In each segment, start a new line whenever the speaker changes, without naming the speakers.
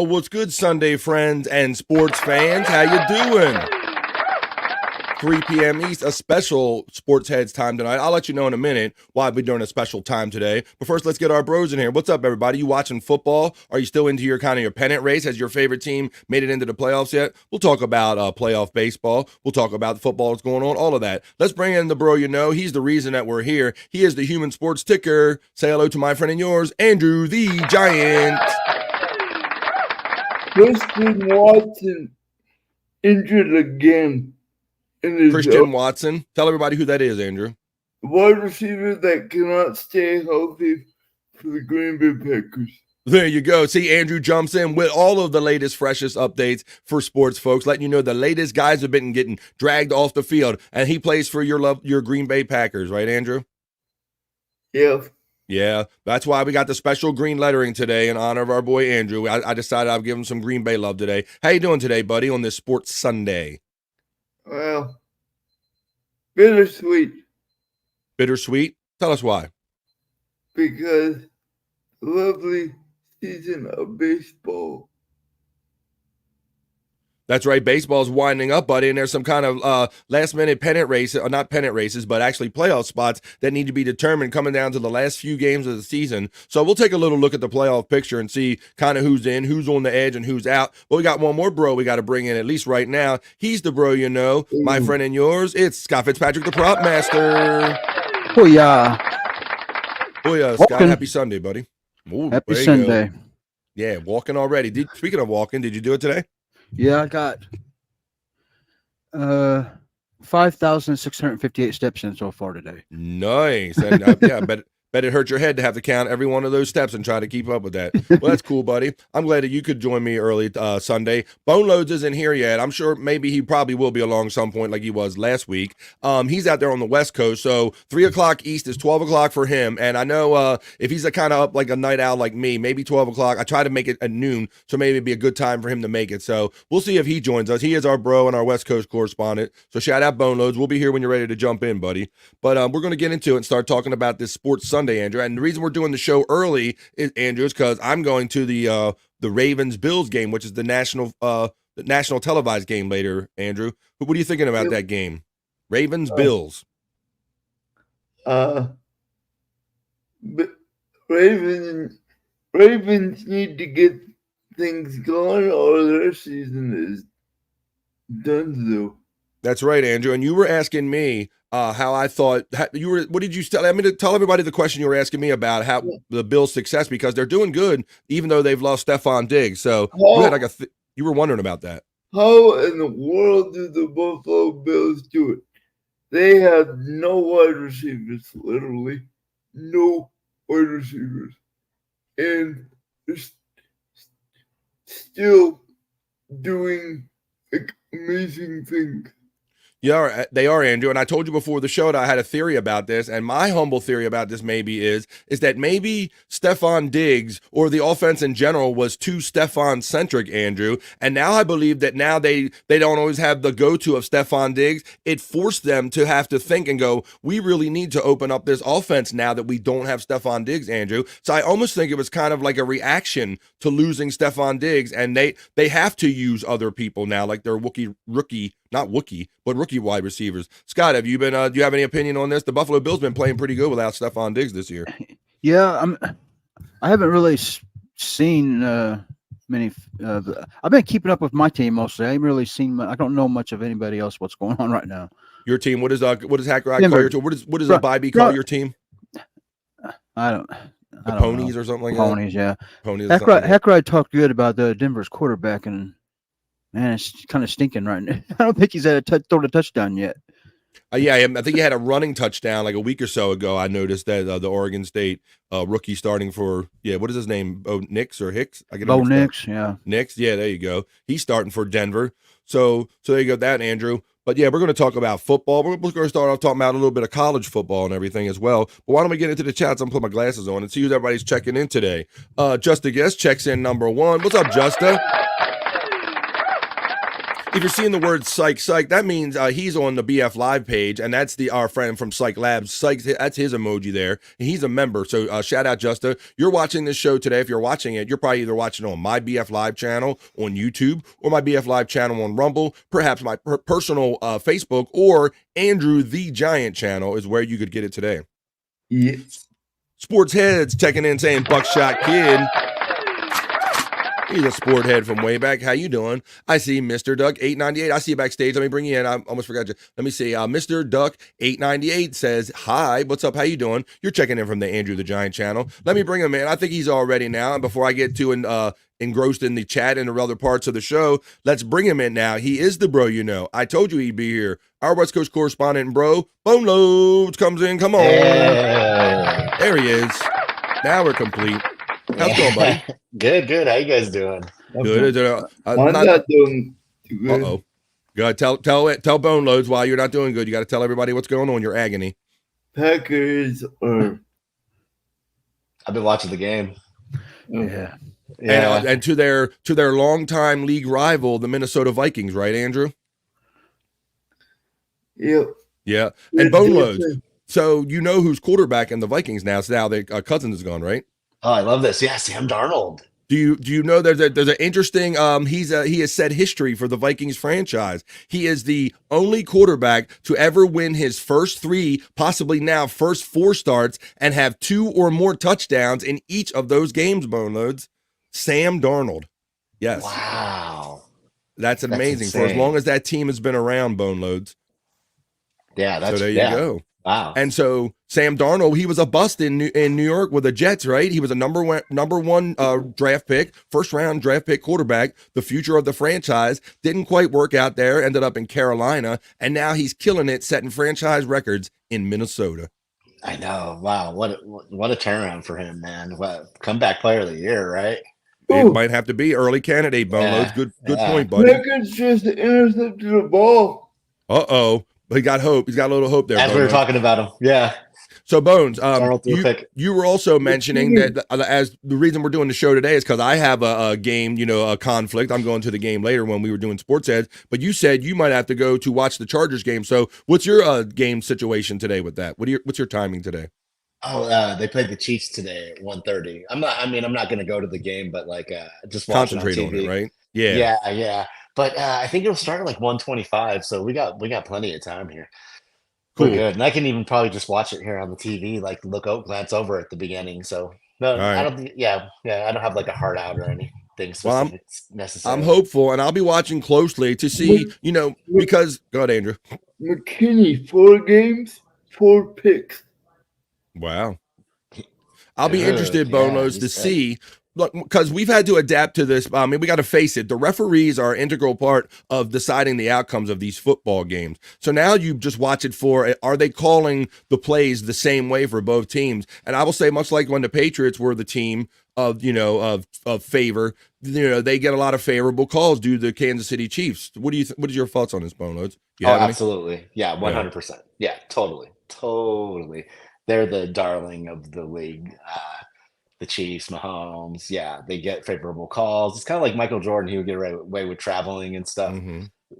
Well, what's good, Sunday friends and sports fans? How you doing? 3 p.m. East, a special Sports Heads time tonight. I'll let you know in a minute why I'll be doing a special time today. But first, let's get our bros in here. What's up, everybody? You watching football? Are you still into your pennant race? Has your favorite team made it into the playoffs yet? We'll talk about playoff baseball. We'll talk about the football that's going on, all of that. Let's bring in the bro you know. He's the reason that we're here. He is the human sports ticker. Say hello to my friend and yours, Andrew the Giant.
Christian Watson injured again.
Christian Watson. Tell everybody who that is, Andrew.
Wide receiver that cannot stay healthy for the Green Bay Packers.
There you go. See, Andrew jumps in with all of the latest, freshest updates for sports folks, letting you know the latest guys have been getting dragged off the field, and he plays for your Green Bay Packers, right, Andrew?
Yeah.
Yeah, that's why we got the special green lettering today in honor of our boy Andrew. I decided I'd give him some Green Bay love today. How you doing today, buddy, on this Sports Sunday?
Well, bittersweet.
Bittersweet? Tell us why.
Because lovely season of baseball.
That's right. Baseball's winding up, buddy, and there's some kind of last-minute pennant race, or not pennant races, but actually playoff spots that need to be determined coming down to the last few games of the season. So we'll take a little look at the playoff picture and see kind of who's in, who's on the edge, and who's out. But we got one more bro we got to bring in, at least right now. He's the bro you know, my friend and yours. It's Scott Fitzpatrick, the prop master.
Oh, yeah.
Scott. Happy Sunday, buddy. Ooh,
happy Sunday.
Yeah, walking already. Speaking of walking, did you do it today?
Yeah, I got 5,658 steps in so far today.
Nice. And yeah, bet it hurt your head to have to count every one of those steps and try to keep up with that. Well, that's cool, buddy. I'm glad that you could join me early Sunday. Boneloads isn't here yet. I'm sure maybe he probably will be along some point like he was last week. He's out there on the West Coast, so 3 o'clock East is 12 o'clock for him. And I know if he's kind of up like a night owl like me, maybe 12 o'clock. I try to make it at noon, so maybe it'd be a good time for him to make it. So we'll see if he joins us. He is our bro and our West Coast correspondent. So shout out Boneloads. We'll be here when you're ready to jump in, buddy. But we're going to get into it and start talking about this Sports Sunday, Andrew. And the reason we're doing the show early, Andrew, is because I'm going to the Ravens-Bills game, which is the national televised game later, Andrew. What are you thinking about that game? Ravens-Bills.
Ravens need to get things going or their season is done, though.
That's right, Andrew. And you were asking me how I thought what did you tell? I mean, tell everybody the question you were asking me about how the Bills' success, because they're doing good even though they've lost Stephon Diggs. So you had you were wondering about that.
How in the world do the Buffalo Bills do it? They have no wide receivers, literally no wide receivers, and they're still doing amazing things.
Yeah, they are, Andrew. And I told you before the show that I had a theory about this. And my humble theory about this maybe is that maybe Stephon Diggs or the offense in general was too Stephon-centric, Andrew. And now I believe that now they don't always have the go-to of Stephon Diggs. It forced them to have to think and go, we really need to open up this offense now that we don't have Stephon Diggs, Andrew. So I almost think it was kind of like a reaction to losing Stephon Diggs. And they have to use other people now, like their rookie wide receivers. Scott, have you been? Do you have any opinion on this? The Buffalo Bills been playing pretty good without Stephon Diggs this year.
Yeah, I haven't really seen many. I've been keeping up with my team mostly. I haven't really seen. I don't know much of anybody else. What's going on right now?
Your team. What does Hacker call your team? What does a Bybee call your team?
I don't.
Ponies
know.
Or something like
Ponies,
that.
Ponies, yeah. Hackeride talked good about the Denver's quarterback, and man, it's kind of stinking right now. I don't think he's had thrown a touchdown yet.
Yeah, I think he had a running touchdown like a week or so ago. I noticed that the Oregon State rookie starting for, what is his name? Bo Nix or Hicks?
Bo Nix, yeah.
Nix, yeah, there you go. He's starting for Denver. So there you go, that, Andrew. But yeah, we're going to talk about football. We're going to start off talking about a little bit of college football and everything as well. But why don't we get into the chats? I'm going to put my glasses on and see who everybody's checking in today. Just a Guest checks in number 1. What's up, Justa? if you're seeing the word psych, that means he's on the BF Live page, and that's our friend from Psych Labs. Psych, that's his emoji there, and he's a member. So shout out, Justa. You're watching this show today. If you're watching it, you're probably either watching it on my BF Live channel on YouTube or my BF Live channel on Rumble, perhaps my personal Facebook, or Andrew the Giant channel is where you could get it today.
Yes.
Sports Heads checking in saying Buckshot Kid. He's a sport head from way back. How you doing? I see Mr. Duck 898. I see you backstage. Let me bring you in. I almost forgot you. Let me see. Mr. Duck 898 says, hi, what's up? How you doing? You're checking in from the Andrew the Giant channel. Let me bring him in. I think he's all ready now. And before I get too engrossed in the chat and the other parts of the show, let's bring him in now. He is the bro, you know. I told you he'd be here. Our West Coast correspondent and bro, Boneloads comes in. Come on.
Hey.
There he is. Now we're complete. How's it going, buddy?
Good. How you guys doing?
Good.
I'm not doing too good.
Uh-oh. Go ahead, tell Boneloads why you're not doing good. You got to tell everybody what's going on. Your agony.
Packers are.
I've been watching the game.
Yeah.
And to their longtime league rival, the Minnesota Vikings, right, Andrew?
Yep.
Yeah. And Boneloads. So you know who's quarterback in the Vikings now? So now Cousins is gone, right?
Oh, I love this. Yeah, Sam Darnold.
Do you know there's an interesting he has set history for the Vikings franchise. He is the only quarterback to ever win his first 3, possibly now first 4 starts and have 2 or more touchdowns in each of those games, Boneloads. Sam Darnold. Yes.
Wow.
That's amazing
insane.
for as long as that team has been around, Boneloads.
Yeah,
So there you go.
Wow.
And so Sam Darnold, he was a bust in New York with the Jets, right? He was a number one draft pick, first round draft pick quarterback, the future of the franchise. Didn't quite work out there, ended up in Carolina, and now he's killing it, setting franchise records in Minnesota.
I know. Wow. What a turnaround for him, man. What comeback player of the year, right?
It might have to be early candidate, Boneloads. Good point, buddy.
Packers just intercepted the ball.
Uh-oh. He got hope. He's got a little hope there.
As we were
Boneloads.
talking about him. Yeah.
So Bones,
Darnold threw a pick.
you were also mentioning that as the reason we're doing the show today is because I have a game, a conflict. I'm going to the game later when we were doing sports heads, but you said you might have to go to watch the Chargers game. So what's your game situation today with that? What's your timing today?
Oh, they played the Chiefs today at 1:30. I'm not going to go to the game, but just watch
Concentrate
it
on it, right?
Yeah. But I think it'll start at 1:25, so we got plenty of time here.
Cool.
We're good, and I can even probably just watch it here on the TV, glance over at the beginning. So no,
right.
I don't think. Yeah, I don't have a heart out or anything specific necessary.
I'm hopeful, and I'll be watching closely to see, because go ahead, Andrew.
McKinney, 4 games, 4 picks.
Wow. I'll be interested, Boneloads, to see. Look, because we've had to adapt to this. I mean, we got to face it. The referees are an integral part of deciding the outcomes of these football games. So now you just watch it for, are they calling the plays the same way for both teams? And I will say, much like when the Patriots were the team of favor, they get a lot of favorable calls due to the Kansas City Chiefs. What is your thoughts on this, Boneloads?
Absolutely. Yeah, 100%. Yeah, totally. They're the darling of the league. The Chiefs, Mahomes, they get favorable calls. It's kind of like Michael Jordan. He would get away with traveling and stuff.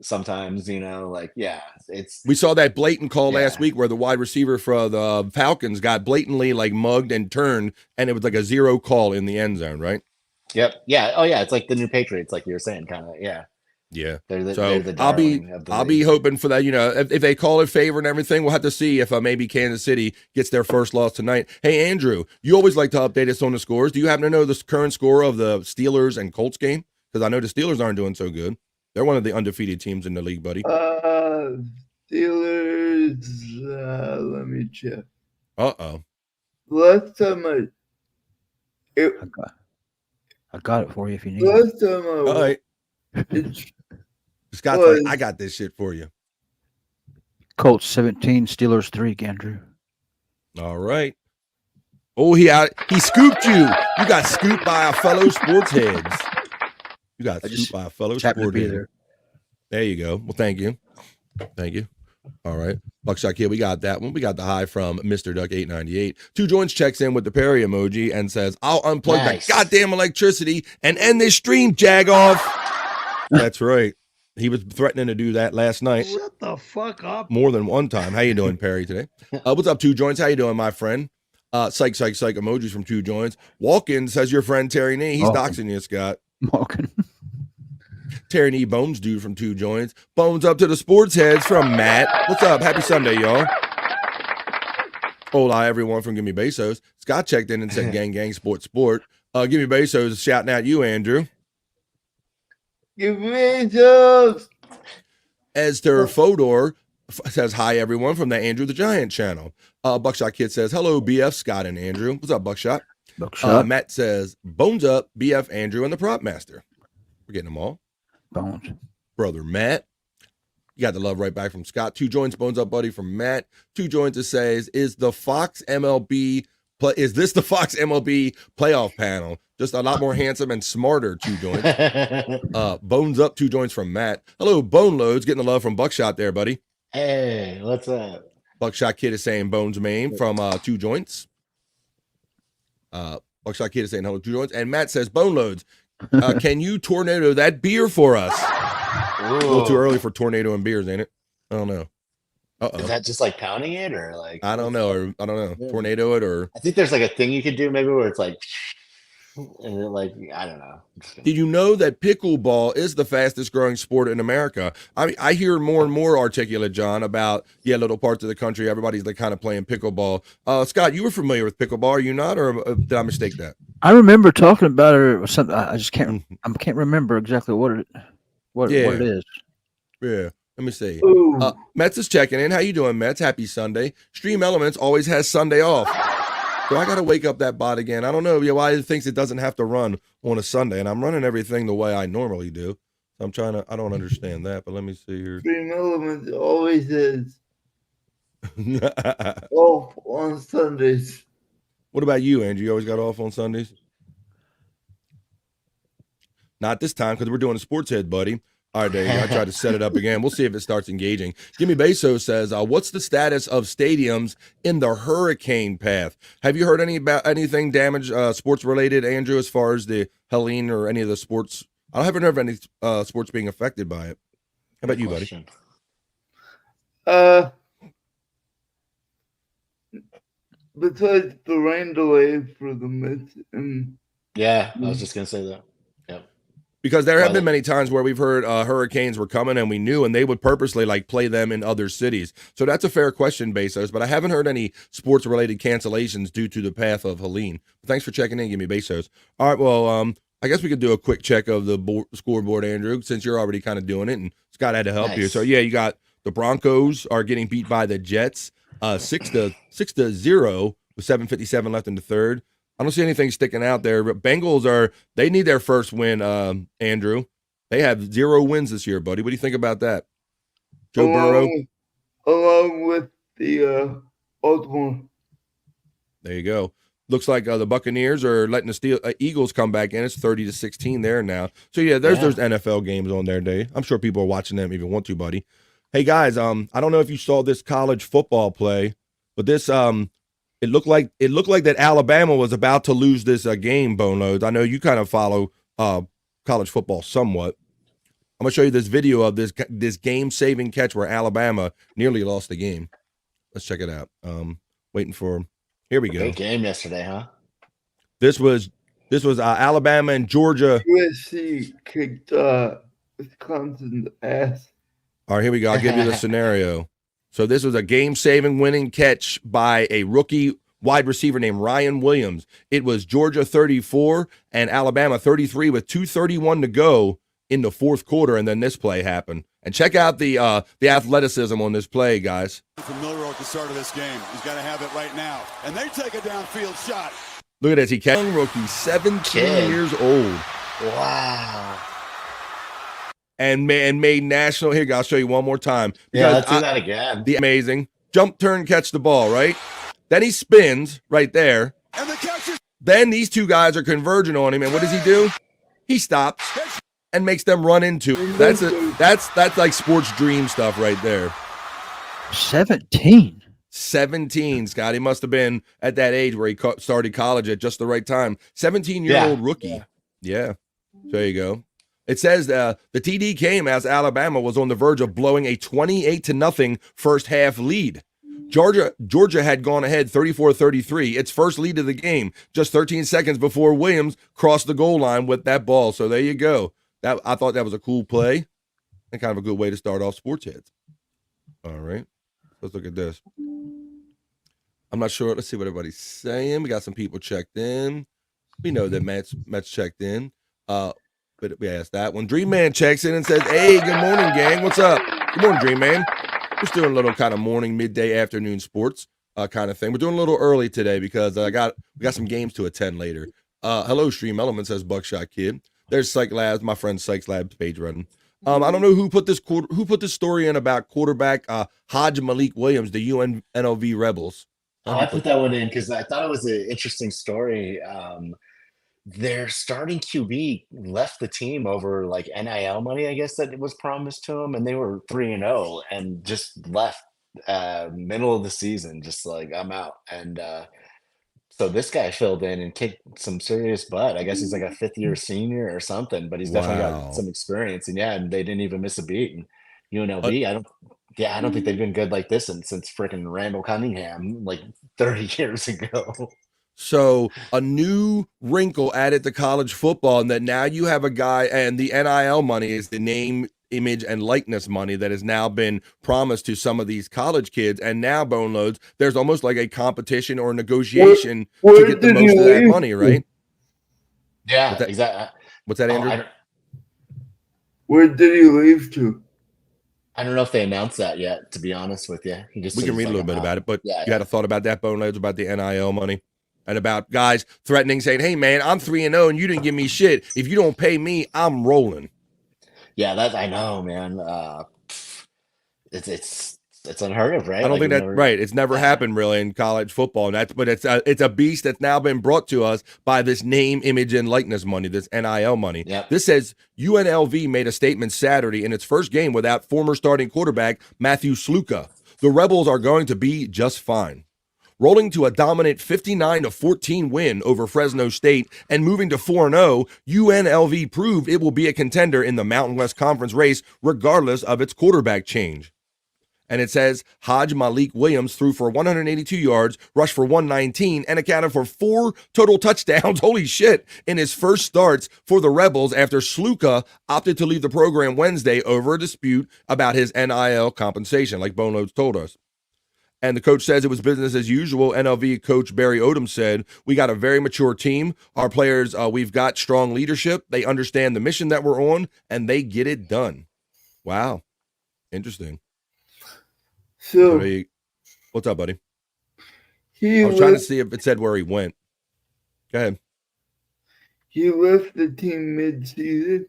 Sometimes, it's. We
saw that blatant call last week where the wide receiver for the Falcons got blatantly mugged and turned, and it was a 0 call in the end zone, right?
Yep. Yeah. Oh yeah. It's like the new Patriots, like you were saying, kind of. Yeah.
Yeah.
They're the
I'll be hoping for that. If they call it favor and everything, we'll have to see if maybe Kansas City gets their first loss tonight. Hey, Andrew, you always like to update us on the scores. Do you happen to know the current score of the Steelers and Colts game? Because I know the Steelers aren't doing so good. They're one of the undefeated teams in the league, buddy.
Steelers, let me check.
Uh-oh.
Last time
I got it for you if you need it.
Last time
All right. Scott's like, I got this shit for you.
Colts 17, Steelers 3, Andrew.
All right. Oh, he scooped you. You got scooped by a fellow sports heads. You got scooped by a fellow sports head. There you go. Well, thank you. All right. Buckshot Kid, we got that one. We got the high from Mr. Duck 898. 2 Joints checks in with the Perry emoji and says, I'll unplug the goddamn electricity and end this stream, jag off. That's right. He was threatening to do that last night.
Shut the fuck up.
More than one time. How you doing, Perry, today? What's up, Two Joints? How you doing, my friend? Psych emojis from Two Joints. Walk-in says your friend Terry Nee. He's doxing you, Scott.
Walking.
Terry Nee Bones dude from Two Joints. Bones up to the sports heads from Matt. What's up? Happy Sunday, y'all. Hola, everyone from Gimme Bezos. Scott checked in and said gang, gang, sport. Gimme Bezos is shouting at you, Andrew.
Give me those.
Esther Fodor says hi, everyone, from the Andrew the Giant channel. Buckshot Kid says, hello, BF, Scott and Andrew. What's up, Buckshot? Matt says, bones up, BF, Andrew, and the prop master. We're getting them all.
Bones.
Brother Matt. You got the love right back from Scott. Two Joints, bones up, buddy, from Matt. Two Joints says, is this the Fox MLB playoff panel? Just a lot more handsome and smarter, Two Joints. Bones up, Two Joints from Matt. Hello, Boneloads, getting the love from Buckshot there, buddy.
Hey, what's up?
Buckshot Kid is saying Bones Main from Two Joints. Buckshot Kid is saying hello, Two Joints. And Matt says, Boneloads, can you tornado that beer for us? A little too early for tornado and beers, ain't it? I don't know.
Is that just like pounding it or like?
I don't know.
Yeah.
Tornado it or.
I think there's like a thing you could do maybe where it's like, and it like I don't know.
Did you know that pickleball is the fastest growing sport in America? I hear more and more articulate, John, about little parts of the country. Everybody's like kind of playing pickleball. Scott, you were familiar with pickleball, are you not, or did I mistake that?
I remember talking about it or something. I just can't remember exactly what it is.
Yeah. Let me see.
Ooh.
Mets is checking in. How you doing, Mets? Happy Sunday. Stream Elements always has Sunday off. So I got to wake up that bot again. I don't know why it thinks it doesn't have to run on a Sunday, and I'm running everything the way I normally do. So I don't understand that, but let me see here.
Stream Elements always is off on Sundays.
What about you, Andrew? You always got off on Sundays? Not this time because we're doing a sports head, buddy. All right, there you go. I tried to set it up again. We'll see if it starts engaging. Gimme Bezos says, what's the status of stadiums in the hurricane path? Have you heard about anything damage, sports-related, Andrew, as far as the Helene or any of the sports? I haven't heard of any sports being affected by it. How about you, buddy?
Besides the rain delay for the Mets and
I was just gonna say that.
Because there have been many times where we've heard hurricanes were coming and we knew, and they would purposely like play them in other cities. So that's a fair question, Bezos, but I haven't heard any sports related cancellations due to the path of Helene. Thanks for checking in. Give me Bezos. All right. Well, I guess we could do a quick check of the scoreboard, Andrew, since you're already kind of doing it and Scott had to help you. So you got the Broncos are getting beat by the Jets, 6-0 with 7:57 left in the third. I don't see anything sticking out there, but Bengals they need their first win, Andrew. They have 0 wins this year, buddy. What do you think about that? Joe Burrow?
Along with the Baltimore.
There you go. Looks like the Buccaneers are letting the Eagles come back in. It's 30-16 there now. So, there's those NFL games on there, Dave. I'm sure people are watching them if you want to, buddy. Hey, guys, I don't know if you saw this college football play, but this It looked like that Alabama was about to lose this game, Boneloads. I know you kind of follow college football somewhat. I'm going to show you this video of this game-saving catch where Alabama nearly lost the game. Let's check it out. Waiting for here we go.
Great game yesterday, huh?
This was Alabama and Georgia.
USC kicked Wisconsin's ass.
All right, here we go. I'll give you the scenario. So this was a game-saving winning catch by a rookie wide receiver named Ryan Williams. It was Georgia 34 and Alabama 33 with 2:31 to go in the fourth quarter, and then this play happened. And check out the athleticism on this play, guys.
Familiar at the start of this game. He's got to have it right now. And they take a downfield shot.
Look at this. He catch rookie, 17 years old.
Wow.
And made national. Here, I'll show you one more time.
Let's do that again.
The amazing jump, turn, catch the ball, right? Then he spins right there.
And the catch is.
Then these two guys are converging on him, and what does he do? He stops and makes them run into him. That's like sports dream stuff right there.
17,
Scott. He must have been at that age where he started college at just the right time. 17-year-old rookie. Yeah. There you go. It says the TD came as Alabama was on the verge of blowing a 28-0 first half lead. Georgia had gone ahead 34-33, its first lead of the game, just 13 seconds before Williams crossed the goal line with that ball. So there you go. I thought that was a cool play and kind of a good way to start off Sports Heads. All right, let's look at this. I'm not sure. Let's see what everybody's saying. We got some people checked in. We know that Matt's checked in. But we asked that one. Dream Man checks in and says, "Hey, good morning, gang. What's up? Good morning, Dream Man. We're just doing a little kind of morning, midday, afternoon sports kind of thing. We're doing a little early today because we got some games to attend later. Hello, Stream Element, says Buckshot Kid. There's Psych Labs, my friend Psych Labs page running. I don't know who put this story in about quarterback Hajj Malik Williams, the UNLV Rebels.
I put that one in because I thought it was an interesting story. Their starting QB left the team over like NIL money, I guess, that was promised to him, and they were 3-0 and just left middle of the season, just like, I'm out. And so this guy filled in and kicked some serious butt. I guess he's like a fifth-year senior or something, but he's definitely got some experience. And and they didn't even miss a beat. And UNLV, I don't think they've been good like this since freaking Randall Cunningham like 30 years ago.
So a new wrinkle added to college football, and that now you have a guy, and the NIL money is the name, image, and likeness money that has now been promised to some of these college kids. And now, Boneloads, there's almost like a competition or negotiation to get the most of that money, right?
Yeah, exactly.
What's that, Andrew?
Where did he leave to?
I don't know if they announced that yet, to be honest with you. We
can read a little bit about it, but you had a thought about that, Boneloads, about the NIL money? And about guys threatening, saying, "Hey, man, I'm 3-0, and you didn't give me shit. If you don't pay me, I'm rolling."
Yeah, that I know, man. It's unheard of, right?
I don't think right. It's never happened really in college football, and but it's a beast that's now been brought to us by this name, image, and likeness money, this NIL money.
Yep.
This says UNLV made a statement Saturday in its first game without former starting quarterback Matthew Sluka. The Rebels are going to be just fine. Rolling to a dominant 59-14 win over Fresno State and moving to 4-0, UNLV proved it will be a contender in the Mountain West Conference race regardless of its quarterback change. And it says Hajj Malik Williams threw for 182 yards, rushed for 119, and accounted for 4 total touchdowns, holy shit, in his first starts for the Rebels after Sluka opted to leave the program Wednesday over a dispute about his NIL compensation, like Boneloads told us. And the coach says it was business as usual. NLV coach Barry Odom said, "We got a very mature team. Our players, we've got strong leadership. They understand the mission that we're on, and they get it done." Wow. Interesting.
So
what's up, buddy? I was trying to see if it said where he went. Go ahead.
He left the team mid-season.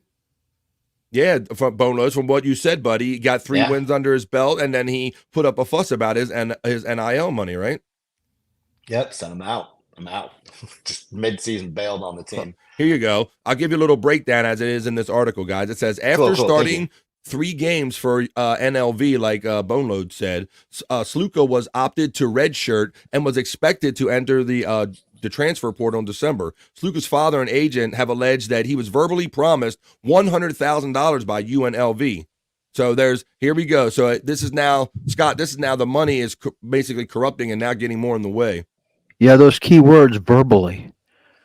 Yeah, from Boneloads, from what you said, buddy, he got 3 wins under his belt, and then he put up a fuss about his NIL money, right?
Yep, sent him out. I'm out. Just mid-season bailed on the team.
Here you go. I'll give you a little breakdown as it is in this article, guys. It says, after starting 3 games for NLV, like Boneloads said, Sluka was opted to redshirt and was expected to enter the transfer portal in December. Sluka's father and agent have alleged that he was verbally promised $100,000 by UNLV. So here we go. So this is now, Scott, the money is basically corrupting and now getting more in the way.
Yeah, those key words, verbally.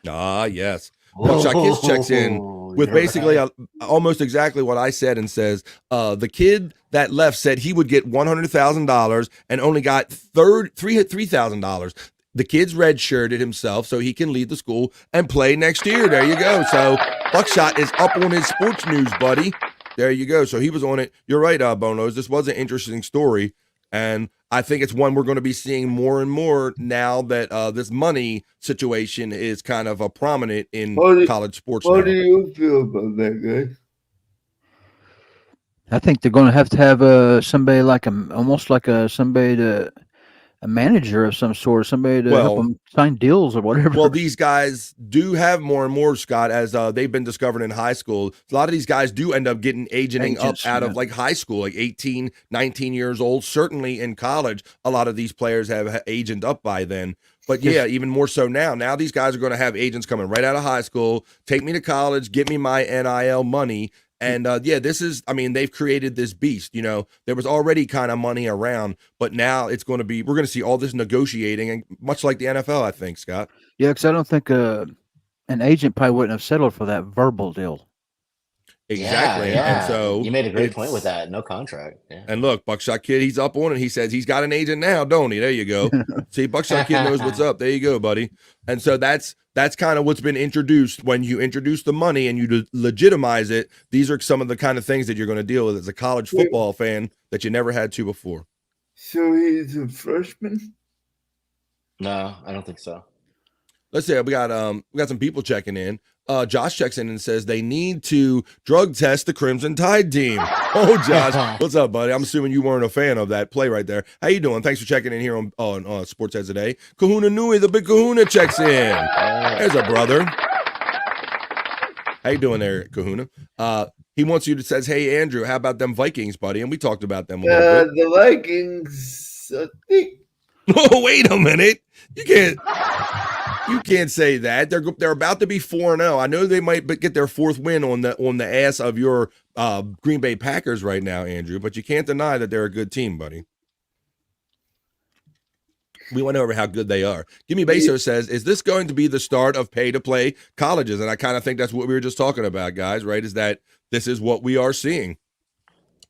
Ah, yes. Buckshot Kids checks in with basically almost exactly what I said and says, the kid that left said he would get $100,000 and only got $3,000. The kid's redshirted himself so he can lead the school and play next year. There you go. So Buckshot is up on his sports news, buddy. There you go. So he was on it. You're right, Bonos. This was an interesting story. And I think it's one we're going to be seeing more and more now that this money situation is kind of prominent in college sports.
What do you feel about that, guys?
I think they're going to have somebody like almost like somebody to manager of some sort, somebody to help
Well-
them sign deals or whatever.
Well, these guys do have more and more, Scott, as they've been discovered in high school. A lot of these guys do end up getting agenting
Agents,
up out of
yeah.
like high school, like 18, 19 years old. Certainly in college, a lot of these players have agent up by then. But yeah, even more so now. Now these guys are going to have agents coming right out of high school, take me to college, get me my NIL money. And yeah, this is, I mean, they've created this beast. You know, there was already kind of money around, but now it's going to be, we're going to see all this negotiating, and much like the NFL, I think, Scott.
Yeah, because I don't think an agent probably wouldn't have settled for that verbal deal.
Exactly.
Yeah.
And so
you made a great point with that. No contract. Yeah.
And look, Buckshot Kid, he's up on it. He says he's got an agent now, don't he? There you go. See, Buckshot Kid knows what's up. There you go, buddy. And so that's kind of what's been introduced. When you introduce the money and you legitimize it, these are some of the kind of things that you're going to deal with as a college football fan that you never had to before.
So he's a freshman?
No, I don't think so.
Let's say we got some people checking in. Josh checks in and says they need to drug test the Crimson Tide team. Oh, Josh, what's up, buddy? I'm assuming you weren't a fan of that play right there. How you doing? Thanks for checking in here on Sports Heads Today. Kahuna Nui, the big Kahuna, checks in. There's a brother. How you doing there, Kahuna? He wants you to says, "Hey, Andrew, how about them Vikings, buddy?" And we talked about them a little bit.
The Vikings, I think.
Oh, wait a minute. You can't say that. They're about to be 4-0. I know they might get their fourth win on the ass of your Green Bay Packers right now, Andrew, but you can't deny that they're a good team, buddy. We went over how good they are. Gimme Beso says, is this going to be the start of pay-to-play colleges? And I kind of think that's what we were just talking about, guys, right? Is that this is what we are seeing.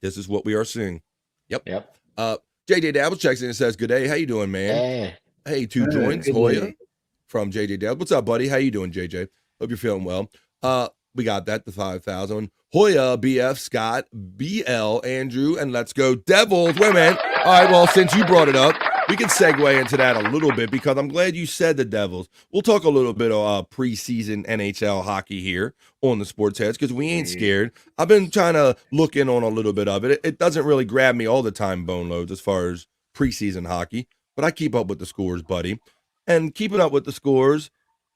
This is what we are seeing. Yep. JJ Dabble checks in and says, good day. How you doing, man? Hey, two joints, Hoya from JJ Dabble. What's up, buddy? How you doing, JJ? Hope you're feeling well. We got that, the 5,000. Hoya, BF, Scott, BL, Andrew, and let's go Devils. Wait a minute. All right, well, since you brought it up, we can segue into that a little bit because I'm glad you said the Devils. We'll talk a little bit of preseason NHL hockey here on the Sports Heads because we ain't scared. I've been trying to look in on a little bit of it. It doesn't really grab me all the time, Boneloads, as far as preseason hockey, but I keep up with the scores, buddy. And keeping up with the scores,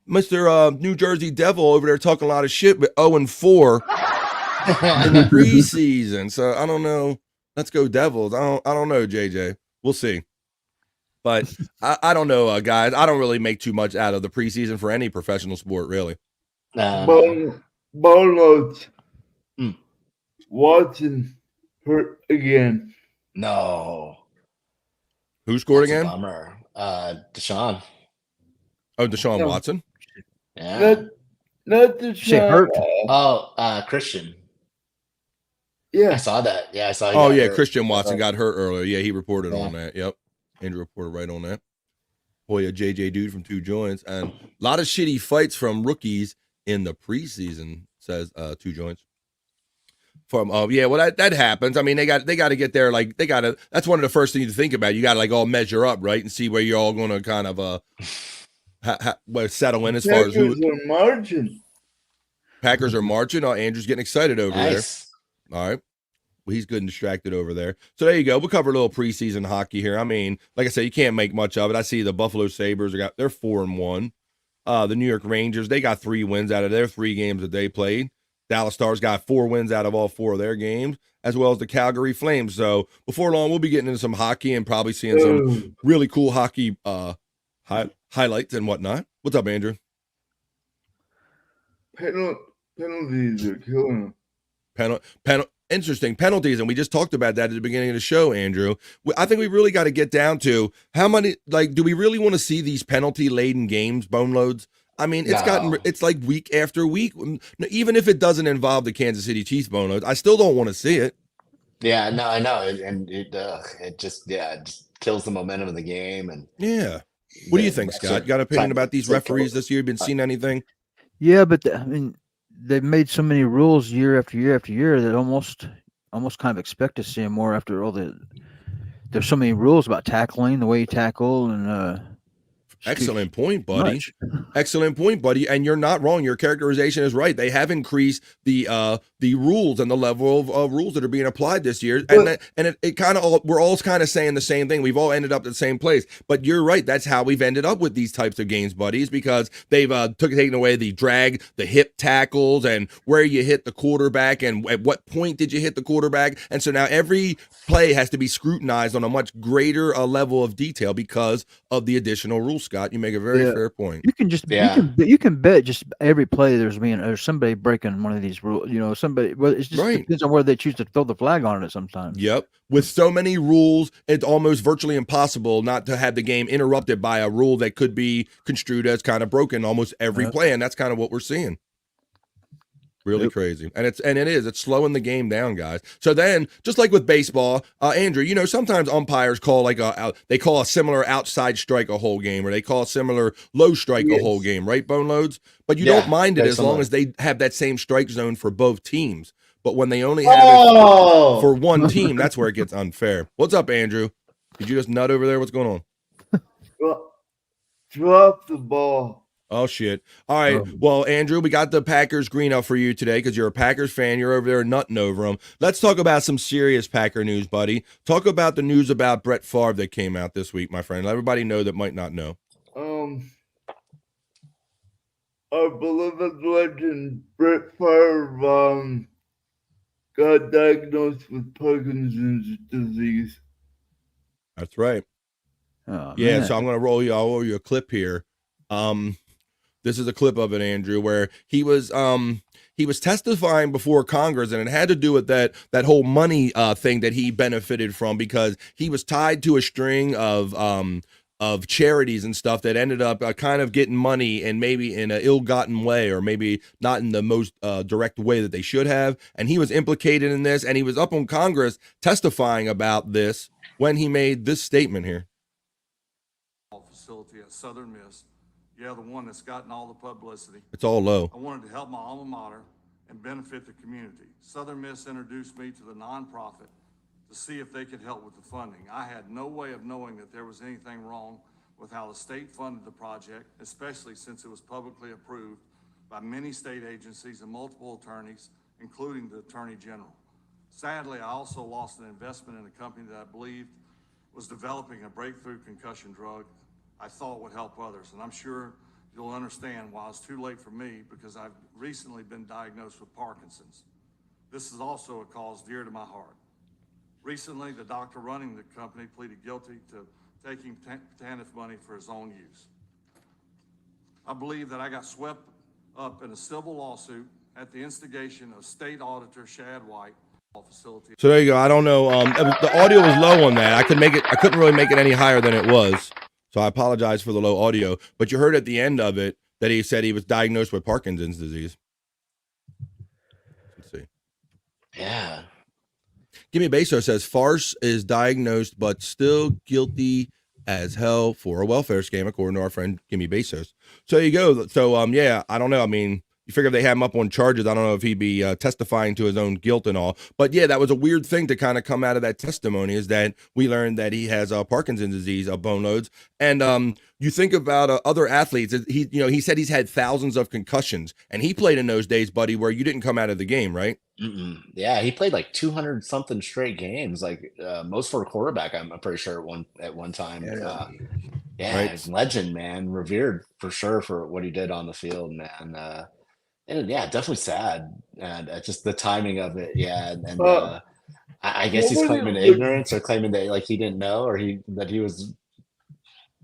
Mr. New Jersey Devil over there talking a lot of shit, but 0-4 in the preseason. So I don't know. Let's go Devils. I don't know, JJ. We'll see. But I don't know, guys. I don't really make too much out of the preseason for any professional sport, really.
Boneloads. Watson hurt again.
No.
Who scored
That's
again?
a bummer. Deshaun.
Oh, Deshaun Watson.
Yeah.
Not the
Shit hurt.
Christian.
Yeah.
I saw that. Yeah, I saw.
Oh, yeah. Christian Watson got hurt earlier. Yeah, he reported on that. Yep. Andrew reported right on that. Boy, a JJ dude from Two Joints. And a lot of shitty fights from rookies in the preseason, says Two Joints. From yeah, well that happens. I mean, they got to get there. Like that's one of the first things to think about. You got to like all measure up, right, and see where you're all going to kind of settle in as far as who.
Packers are marching.
Packers are marching. Oh, Andrew's getting excited over
Nice.
there. All right. Well, he's good and distracted over there. So there you go. We'll cover a little preseason hockey here. I mean, like I said, you can't make much of it. I see the Buffalo Sabres they're 4-1. The New York Rangers, they got 3 wins out of their 3 games that they played. Dallas Stars got 4 wins out of all 4 of their games, as well as the Calgary Flames. So before long, we'll be getting into some hockey and probably seeing some really cool hockey highlights and whatnot. What's up, Andrew?
Penalties are killing them.
Interesting penalties, and we just talked about that at the beginning of the show, Andrew. I think we really got to get down to how many, do we really want to see these penalty-laden games, Boneloads? I mean, it's like week after week. Even if it doesn't involve the Kansas City Chiefs, Boneloads, I still don't want to see it.
Yeah, no, I know, and it just kills the momentum of the game. And
yeah, what do you think, Scott? You got an opinion about these referees this year? Been seeing anything?
Yeah, but I mean, they've made so many rules year after year after year that almost kind of expect to see them more after all there's so many rules about tackling, the way you tackle, and
Excellent point, buddy.
Much.
Excellent point, buddy. And you're not wrong. Your characterization is right. They have increased the rules and the level of rules that are being applied this year. And it kind of we're all kind of saying the same thing. We've all ended up at the same place. But you're right. That's how we've ended up with these types of games, buddies, because they've taken away the drag, the hip tackles, and where you hit the quarterback, and at what point did you hit the quarterback. And so now every play has to be scrutinized on a much greater level of detail because of the additional rules. Scott, you make a very fair point.
You can just you can bet just every play there's somebody breaking one of these rules. You know, somebody. Well, it just depends on where they choose to throw the flag on it. Sometimes.
Yep. With so many rules, it's almost virtually impossible not to have the game interrupted by a rule that could be construed as kind of broken almost every play, and that's kind of what we're seeing. Really crazy. And it's slowing the game down, guys. So then, just like with baseball, Andrew, you know, sometimes umpires call they call a similar outside strike a whole game, or they call a similar low strike a whole game, right, Boneloads? But you don't mind it as long as they have that same strike zone for both teams. But when they only have it for one team, that's where it gets unfair. What's up, Andrew? Did you just nut over there? What's going on?
Drop the ball.
Oh, shit. All right. Well, Andrew, we got the Packers green up for you today because you're a Packers fan. You're over there nutting over them. Let's talk about some serious Packer news, buddy. Talk about the news about Brett Favre that came out this week, my friend. Let everybody know that might not know.
Our beloved legend, Brett Favre, got diagnosed with Parkinson's disease.
That's right.
Oh,
yeah,
man.
so I'll roll you a clip here. This is a clip of it, Andrew, where he was testifying before Congress, and it had to do with that whole money thing that he benefited from, because he was tied to a string of charities and stuff that ended up kind of getting money, and maybe in an ill-gotten way, or maybe not in the most direct way that they should have. And he was implicated in this, and he was up on Congress testifying about this when he made this statement here.
Facility at Southern Miss. Yeah, the one that's gotten all the publicity.
It's all low.
I wanted to help my alma mater and benefit the community. Southern Miss introduced me to the nonprofit to see if they could help with the funding. I had no way of knowing that there was anything wrong with how the state funded the project, especially since it was publicly approved by many state agencies and multiple attorneys, including the Attorney General. Sadly, I also lost an investment in a company that I believed was developing a breakthrough concussion drug I thought would help others. And I'm sure you'll understand why it's too late for me, because I've recently been diagnosed with Parkinson's. This is also a cause dear to my heart. Recently, the doctor running the company pleaded guilty to taking TANF money for his own use. I believe that I got swept up in a civil lawsuit at the instigation of State Auditor Shad White. Facility.
So there you go. I don't know. The audio was low on that. I couldn't really make it any higher than it was. So I apologize for the low audio. But you heard at the end of it that he said he was diagnosed with Parkinson's disease. Let's see.
Yeah.
Gimme Bezos says Farce is diagnosed but still guilty as hell for a welfare scam, according to our friend Gimme Bezos. So there you go. So yeah, I don't know. I mean, you figure if they had him up on charges, I don't know if he'd be testifying to his own guilt and all. But yeah, that was a weird thing to kind of come out of that testimony, is that we learned that he has Parkinson's disease, Boneloads. And you think about other athletes. He said he's had thousands of concussions, and he played in those days, buddy, where you didn't come out of the game, right?
Yeah, he played like 200 something straight games, like most for a quarterback. I'm pretty sure at one time. Yeah, right. Legend, man, revered for sure for what he did on the field, man. And yeah, definitely sad, and just the timing of it. Yeah, and I guess he's claiming ignorance, or claiming that like he didn't know, or that he was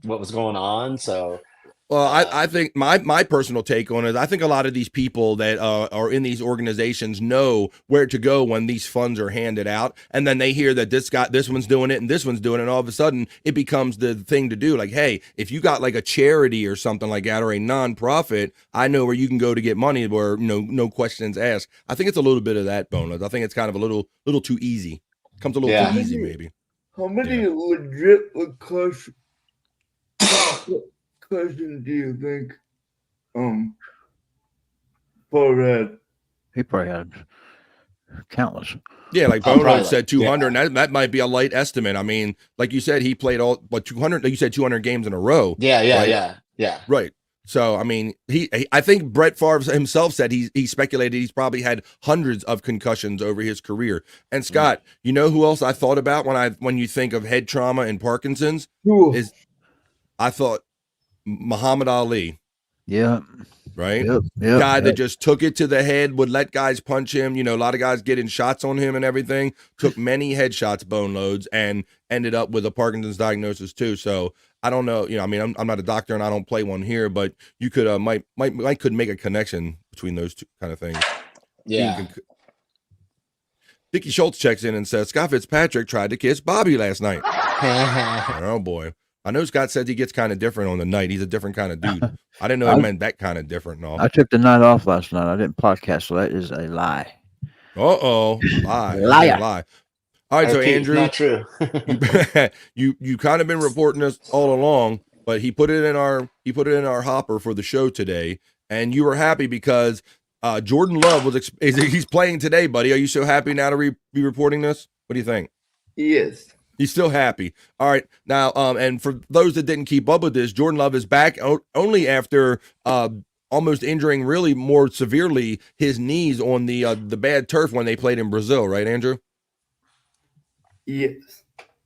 what was going on. So,
well, I think my personal take on it, I think a lot of these people that are in these organizations know where to go when these funds are handed out, and then they hear that this one's doing it and this one's doing it, and all of a sudden it becomes the thing to do. Like, hey, if you got like a charity or something like that, or a nonprofit, I know where you can go to get money, where no questions asked. I think it's a little bit of that, Bonus. I think it's kind of a little too easy. Comes a little too easy, maybe.
How many legit questions do you think Favre had?
He probably had countless.
Yeah, like
Oh, probably
Boneloads said
like-
200. And that might be a light estimate. I mean, like you said, he played 200. Like you said, 200 games in a row.
Yeah.
Right. So, I mean, I think Brett Favre himself said he speculated he's probably had hundreds of concussions over his career. And Scott, you know who else I thought about when you think of head trauma and Parkinson's?
Cool.
I thought Muhammad Ali,
Yeah.
right?
Yep.
Guy that just took it to the head, would let guys punch him. You know, a lot of guys getting shots on him and everything. Took many headshots, Boneloads, and ended up with a Parkinson's diagnosis too. So I don't know. You know, I mean, I'm not a doctor and I don't play one here, but you could might could make a connection between those two kind of things.
Yeah.
Dickie Schultz checks in and says Scott Fitzpatrick tried to kiss Bobby last night. Oh boy. I know Scott said he gets kind of different on the night. He's a different kind of dude. I didn't know he meant that kind of different. No.
I took the night off last night. I didn't podcast, so that is a lie.
Lie.
Liar.
Lie. All right, so
RP,
Andrew,
not true.
you kind of been reporting this all along, but he put it in our hopper for the show today, and you were happy because Jordan Love he's playing today, buddy. Are you so happy now to be reporting this? What do you think?
Yes.
He's still happy. All right. Now, and for those that didn't keep up with this, Jordan Love is back only after almost injuring really more severely his knees on the bad turf when they played in Brazil, right, Andrew?
Yes.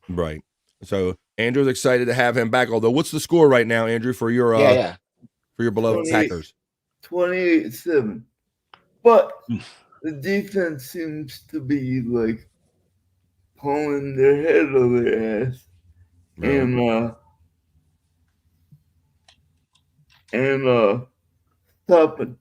Right. So Andrew's excited to have him back. Although, what's the score right now, Andrew, for your for your beloved
28.
Packers?
28-7. But the defense seems to be like pulling their head over their ass.
Right.
And stopping.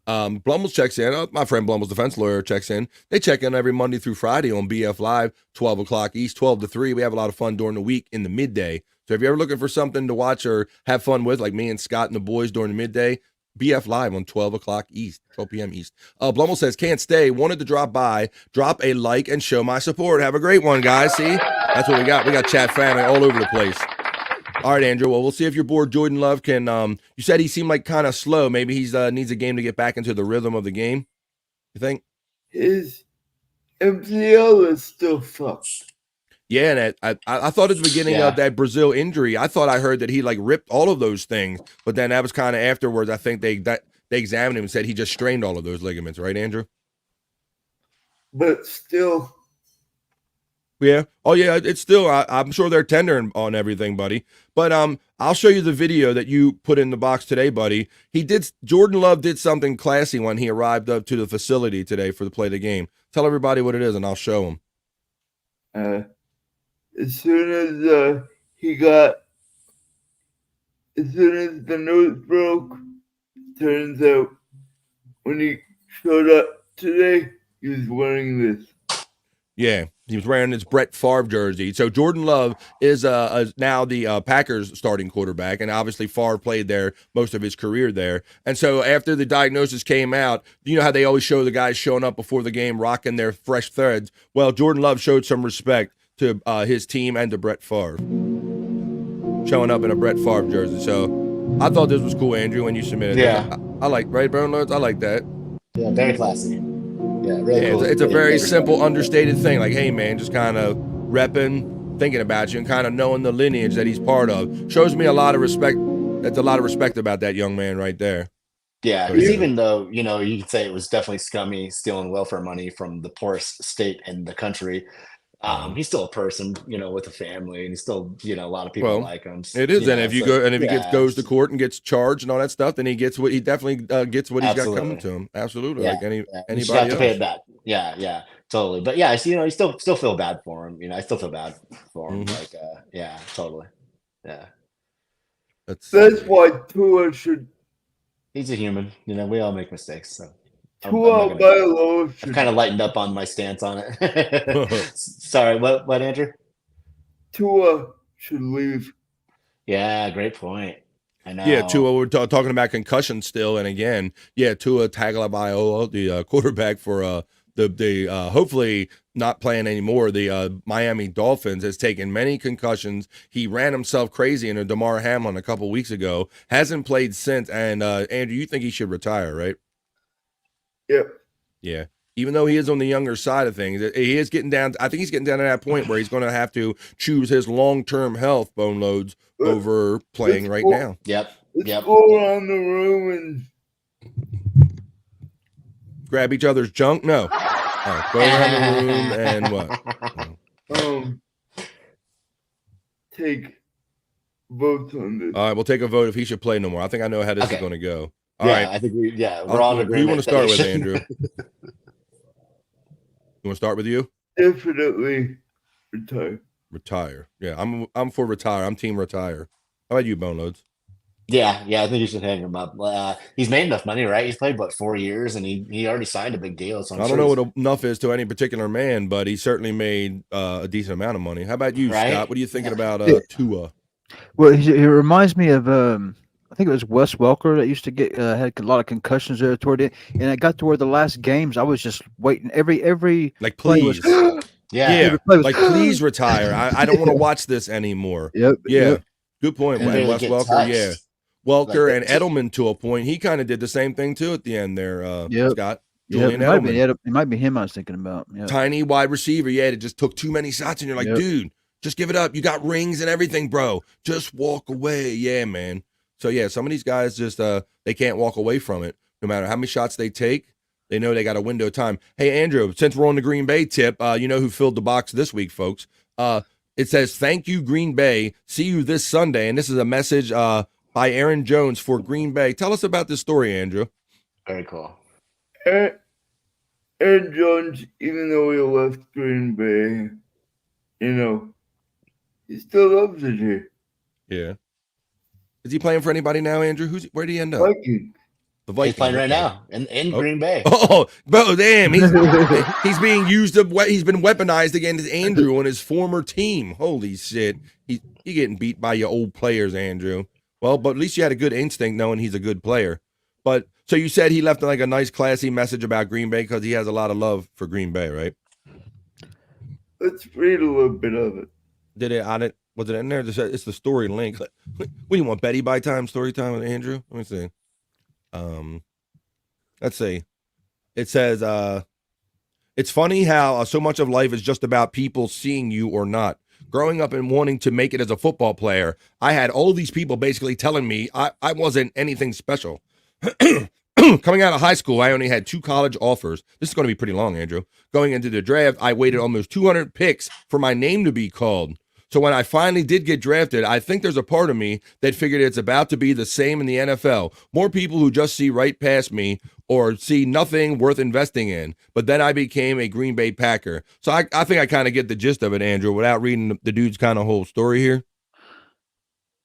Blumels checks in. My friend Blumels, defense lawyer, checks in. They check in every Monday through Friday on BF Live, 12 o'clock East, 12 to 3. We have a lot of fun during the week in the midday. So if you're ever looking for something to watch or have fun with, like me and Scott and the boys during the midday, BF Live on 12 o'clock East, 12 p.m. East. Blumel says, can't stay. Wanted to drop by, drop a like, and show my support. Have a great one, guys. See? That's what we got. We got chat family all over the place. All right, Andrew. Well, we'll see if your boy Jordan Love can. You said he seemed like kind of slow. Maybe he's needs a game to get back into the rhythm of the game. You think?
His MCL is still fucked.
Yeah, and I thought at the beginning of that Brazil injury, I thought I heard that he like ripped all of those things, but then that was kind of afterwards. I think they examined him and said he just strained all of those ligaments, right, Andrew?
But still.
Yeah. Oh, yeah. It's still. I'm sure they're tender on everything, buddy. But I'll show you the video that you put in the box today, buddy. Jordan Love did something classy when he arrived up to the facility today for the play of the game. Tell everybody what it is, and I'll show them.
As soon as the news broke, turns out when he showed up today, he was wearing this.
Yeah, he was wearing his Brett Favre jersey. So Jordan Love is now the Packers starting quarterback, and obviously Favre played there most of his career there. And so after the diagnosis came out, you know how they always show the guys showing up before the game rocking their fresh threads? Well, Jordan Love showed some respect to his team and to Brett Favre, showing up in a Brett Favre jersey. So I thought this was cool, Andrew, when you submitted that. I like, right, Boneloads? I like that.
Yeah, very classy. Yeah, really cool.
It's a very simple, understated thing. Like, hey, man, just kind of repping, thinking about you, and kind of knowing the lineage that he's part of. Shows me a lot of respect. That's a lot of respect about that young man right there.
Yeah, because even though, you know, you could say it was definitely scummy, stealing welfare money from the poorest state in the country, he's still a person, you know, with a family, and he's still, you know, a lot of people like him.
It is, and if he goes to court and gets charged and all that stuff, then he definitely gets what he's got coming to him. Absolutely, like anybody
you have
else.
to pay it back. Yeah, totally. But yeah, you know, you still feel bad for him. You know, I still feel bad for him. Like, yeah, totally. Yeah,
that's why Tua should.
He's a human. You know, we all make mistakes. So
I've
kind of lightened up on my stance on it. Sorry, what, Andrew?
Tua should leave.
Yeah, great point. I know.
Yeah, Tua, we're talking about concussion still, and again, Tua Tagovailoa, the quarterback for the hopefully not playing anymore. The Miami Dolphins has taken many concussions. He ran himself crazy in a Damar Hamlin a couple weeks ago. Hasn't played since. And Andrew, you think he should retire, right?
Yep.
Yeah. Even though he is on the younger side of things, he is getting down. I think he's getting down to that point where he's going to have to choose his long-term health, Boneloads, over playing right now.
Yep.
Let's go around the room
Grab each other's junk? No. Oh, go around the room and what?
and take votes on this.
All right, we'll take a vote if he should play no more. I think I know how this is going to go. All right.
I think we're all in agreement.
Who you want to start with,
that
Andrew? You want to start with you?
Definitely retire.
Retire. Yeah, I'm for retire. I'm team retire. How about you, Boneloads?
Yeah, I think you should hang him up. He's made enough money, right? He's played 4 years, and he already signed a big deal. So
I don't know what enough is to any particular man, but he certainly made a decent amount of money. How about you, Scott? What are you thinking about Tua?
Well, he reminds me of I think it was Wes Welker that used to get had a lot of concussions there toward it, and it got to where the last games I was just waiting every
like please.
Yeah.
Like please retire. I don't want to watch this anymore.
Yep.
Good point.
And
Wes Welker,
touched.
Welker and Edelman to a point. He kind of did the same thing too at the end there, Scott. Julian Edelman.
It might be him I was thinking about. Yep.
Tiny wide receiver. Yeah, it just took too many shots, and you're like, dude, just give it up. You got rings and everything, bro. Just walk away. Yeah, man. So yeah, some of these guys just they can't walk away from it. No matter how many shots they take, they know they got a window of time. Hey, Andrew, since we're on the Green Bay tip, you know who filled the box this week, folks. It says, "Thank you, Green Bay. See you this Sunday." And this is a message by Aaron Jones for Green Bay. Tell us about this story, Andrew.
Very cool.
Aaron Jones, even though he left Green Bay, he still loves it here.
Yeah. Is he playing for anybody now, Andrew? Where did he end up?
Vikings.
The Vikings.
He's playing right now in Green Bay.
Oh, bro, damn. He's being used. He's been weaponized against Andrew on his former team. Holy shit. He getting beat by your old players, Andrew. Well, but at least you had a good instinct knowing he's a good player. But so you said he left like a nice, classy message about Green Bay because he has a lot of love for Green Bay, right?
Let's read a little bit of it.
Did it on it? Was it in there? It's the story link. What do you want? Betty by time story time with Andrew? Let me see. Let's see. It says, it's funny how so much of life is just about people seeing you or not. Growing up and wanting to make it as a football player, I had all these people basically telling me I wasn't anything special. Coming out of high school, I only had 2 college offers. This is going to be pretty long, Andrew. Going into the draft, I waited almost 200 picks for my name to be called. So when I finally did get drafted, I think there's a part of me that figured it's about to be the same in the NFL. More people who just see right past me or see nothing worth investing in. But then I became a Green Bay Packer. So I think I kind of get the gist of it, Andrew, without reading the dude's kind of whole story here.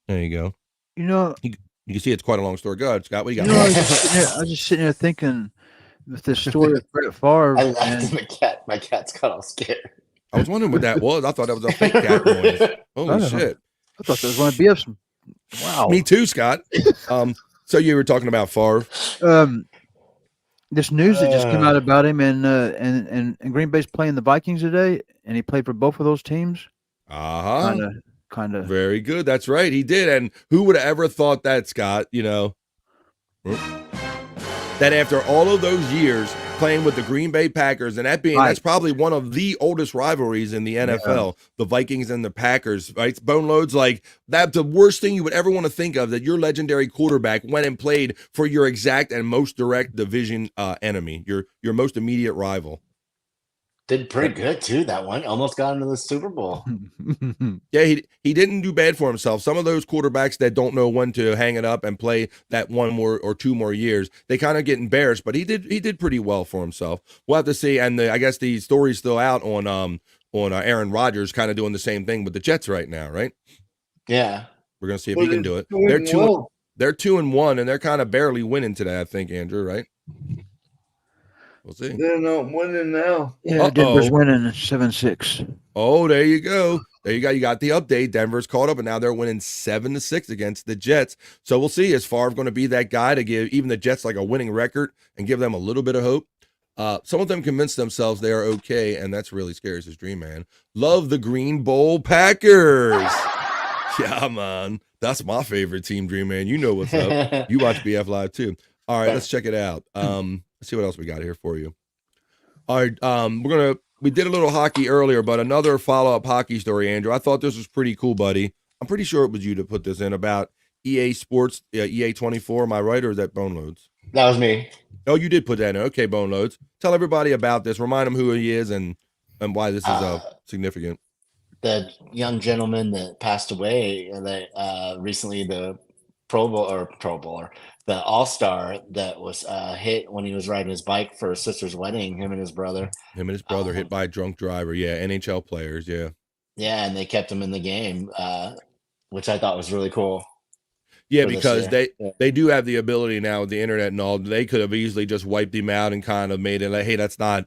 There you go. You can see it's quite a long story. Go ahead, Scott. What do you got?
I was just sitting there thinking with this story of Brett Favre.
I laughed at my cat's got all scared.
I was wondering what that was. I thought that was a fake cat noise. Holy shit.
I thought that was one of BF's. Wow.
Me too, Scott. So you were talking about Favre.
This news that just came out about him, and Green Bay's playing the Vikings today, and he played for both of those teams. Kind of.
Very good. That's right. He did. And who would have ever thought that, Scott? That after all of those years playing with the Green Bay Packers, and that's probably one of the oldest rivalries in the NFL, the Vikings and the Packers, right? Boneloads, like that's the worst thing you would ever want to think of, that your legendary quarterback went and played for your exact and most direct division enemy, your most immediate rival.
Did pretty good too. That one almost got into the Super Bowl.
Yeah, he didn't do bad for himself. Some of those quarterbacks that don't know when to hang it up and play that 1 more or 2 more years, they kind of get embarrassed. But he did pretty well for himself. We'll have to see. And I guess the story's still out on Aaron Rodgers kind of doing the same thing with the Jets right now, right?
Yeah,
we're gonna see if he can do it. They're 2-1, and they're kind of barely winning today, I think, Andrew. Right? We'll see.
They're not winning now.
Yeah, Denver's winning 7-6.
Oh, there you go. You got the update. Denver's caught up, and now they're winning 7-6 against the Jets. So we'll see. Is Favre going to be that guy to give even the Jets like a winning record and give them a little bit of hope? Some of them convince themselves they are okay, and that's really scary. His dream, man. Love the Green Bowl Packers. Yeah, man. That's my favorite team, Dream Man. You know what's up. You watch BF Live too. All right, let's check it out. Let's see what else we got here for you. All right, we did a little hockey earlier, but another follow-up hockey story, Andrew. I thought this was pretty cool, buddy. I'm pretty sure it was you to put this in about EA Sports, EA 24. Am I right, or is that Boneloads?
That was me.
Oh, you did put that in. Okay, Boneloads. Tell everybody about this. Remind them who he is and why this is significant.
The young gentleman that passed away that recently, the Pro Bowler, the All-Star that was hit when he was riding his bike for his sister's wedding, him and his brother.
Hit by a drunk driver. Yeah, NHL players. Yeah.
Yeah, and they kept him in the game, which I thought was really cool.
Yeah, because they do have the ability now with the internet and all. They could have easily just wiped him out and kind of made it like, hey, that's not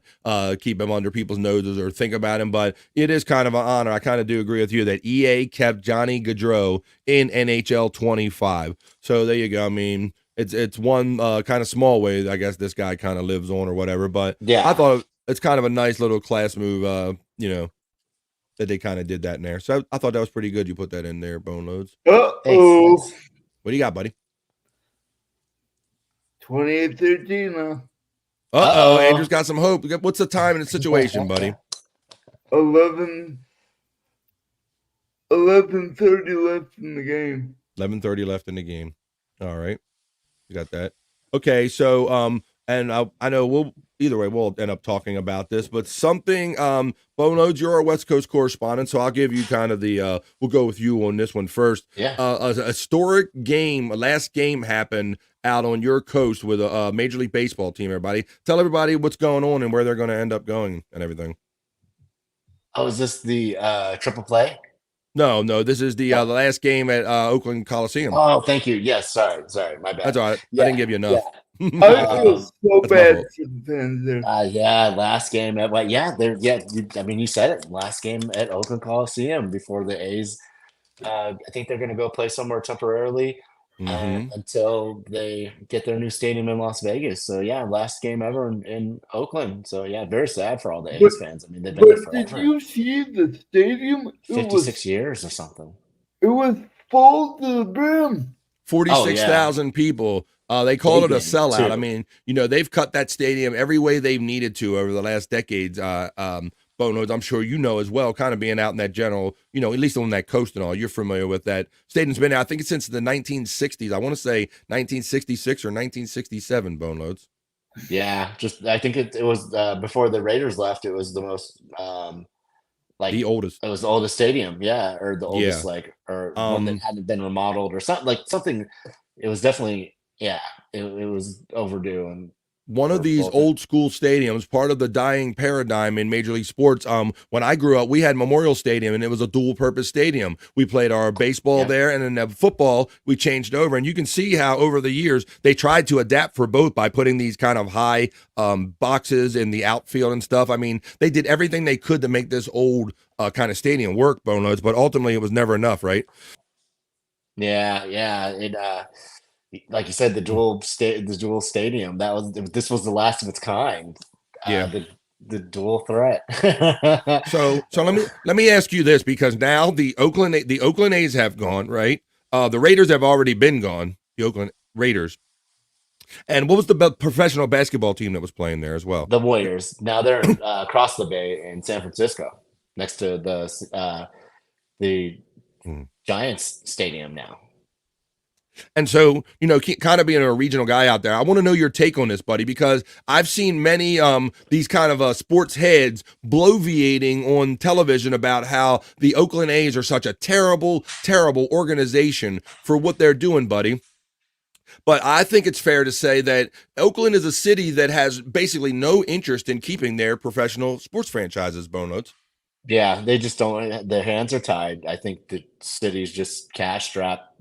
keep him under people's noses or think about him. But it is kind of an honor. I kind of do agree with you that EA kept Johnny Gaudreau in NHL 25. So there you go. I mean, it's one kind of small way, I guess, this guy kind of lives on or whatever. But
yeah,
I thought it's kind of a nice little class move, that they kind of did that in there. So I thought that was pretty good. You put that in there, Boneloads.
Uh-oh.
Thanks.
What do you got, buddy?
28-13 now.
Uh-oh, Andrew's got some hope. What's the time and the situation, buddy?
11:30 left in the game.
11:30 left in the game. All right. You got that. Okay, so and I know we'll end up talking about this, but something Boneloads, you're our West Coast correspondent, so I'll give you kind of the we'll go with you on this one first.
Yeah.
A historic game, a last game happened out on your coast with a Major League Baseball team, everybody. Tell everybody what's going on and where they're going to end up going and everything.
Oh, is this the triple play?
No, this is the last game at Oakland Coliseum.
Oh, thank you. Yes, sorry, my bad.
That's all right. Yeah. I didn't give you enough.
Yeah. I feel so bad for the fans there.
Last game at you said it. Last game at Oakland Coliseum before the A's. I think they're going to go play somewhere temporarily until they get their new stadium in Las Vegas. So last game ever in Oakland. So very sad for all the A's fans. I mean, they've been there forever.
Did you see the stadium?
56 years or something.
It was full to the brim.
46,000 people. They call it a sellout. Too. I mean, they've cut that stadium every way they've needed to over the last decades. Boneloads, I'm sure you know as well, kind of being out in that general, at least on that coast and all, you're familiar with that. Stadium's been out, I think it's since the 1960s. I want to say 1966 or 1967, Boneloads.
Yeah, I think it was before the Raiders left, it was the most
the oldest.
It was the oldest stadium, or the oldest one that hadn't been remodeled or something. It was definitely it was overdue. And
one of these old school stadiums, part of the dying paradigm in Major League Sports. When I grew up, we had Memorial Stadium, and it was a dual-purpose stadium. We played our baseball there, and then football, we changed over. And you can see how over the years they tried to adapt for both by putting these kind of high boxes in the outfield and stuff. I mean, they did everything they could to make this old kind of stadium work, Boneloads, but ultimately it was never enough, right?
Yeah. It like you said, the dual stadium. This was the last of its kind. The dual threat.
So let me ask you this, because now the Oakland A's have gone, right? The Raiders have already been gone. The Oakland Raiders. And what was the professional basketball team that was playing there as well?
The Warriors. Now they're across the bay in San Francisco, next to the Giants stadium now.
And so, kind of being a regional guy out there, I want to know your take on this, buddy, because I've seen many these kind of sports heads bloviating on television about how the Oakland A's are such a terrible, terrible organization for what they're doing, buddy. But I think it's fair to say that Oakland is a city that has basically no interest in keeping their professional sports franchises, Boneloads.
Yeah, they just don't. Their hands are tied. I think the city's just cash strapped.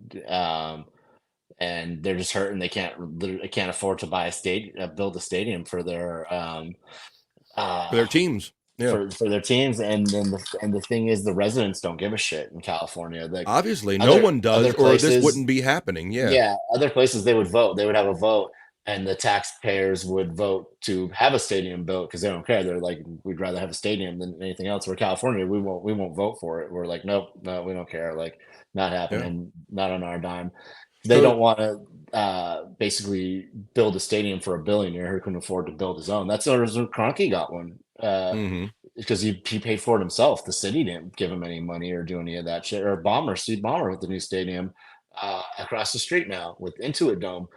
And they're just hurting. They can't afford to buy build a stadium for their
teams. Yeah.
For their teams, and then the thing is, the residents don't give a shit in California.
Obviously, no one does, or this wouldn't be happening. Yeah,
other places they would vote. They would have a vote, and the taxpayers would vote to have a stadium built because they don't care. They're like, we'd rather have a stadium than anything else. We're California, we won't vote for it. We're like, nope, no, we don't care. Like, not happening, not on our dime. They
So-
don't want to basically build a stadium for a billionaire who can afford to build his own. That's the reason Kroenke got one.
Mhm.
Because he paid for it himself. The city didn't give him any money or do any of that shit. Or Steve Ballmer with the new stadium across the street now with Intuit Dome.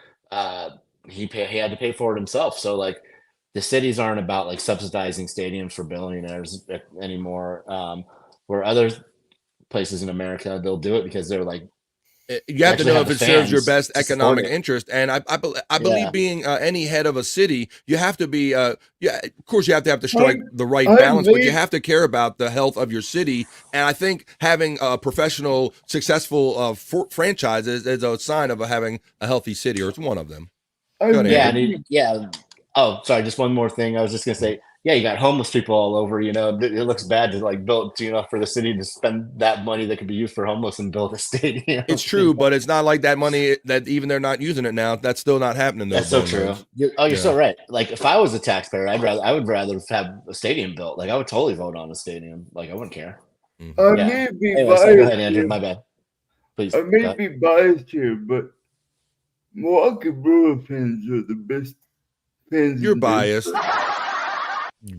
He had to pay for it himself. So like the cities aren't about like subsidizing stadiums for billionaires anymore. Where other places in America they'll do it because they're like
you have to
actually
know
have
if
the
it serves your
fans
best
to support
economic
it.
interest. And I
Yeah.
believe being any head of a city, you have to be, of course you have to strike the right
I
balance, but you
made-
have to care about the health of your city. And I think having a professional, successful franchise is a sign of having a healthy city, or it's one of them.
I
Go ahead,
Yeah,
Andrew.
and yeah. Oh, sorry. Just one more thing. I was just gonna say, yeah, you got homeless people all over. You know, it looks bad to like build, for the city to spend that money that could be used for homeless and build a stadium.
It's true, but it's not like that money that even they're not using it now. That's still not happening though.
That's so true.
Boneloads.
You're so right. Like if I was a taxpayer, I would rather have a stadium built. Like I would totally vote on a stadium. Like I wouldn't care.
Mhm.
I
Yeah.
may be
Anyway, so
biased.
go ahead, Andrew.
here.
My bad. Please.
I
go
may
ahead.
be biased here, but Milwaukee Brewer fans are the best fans.
You're
in
biased.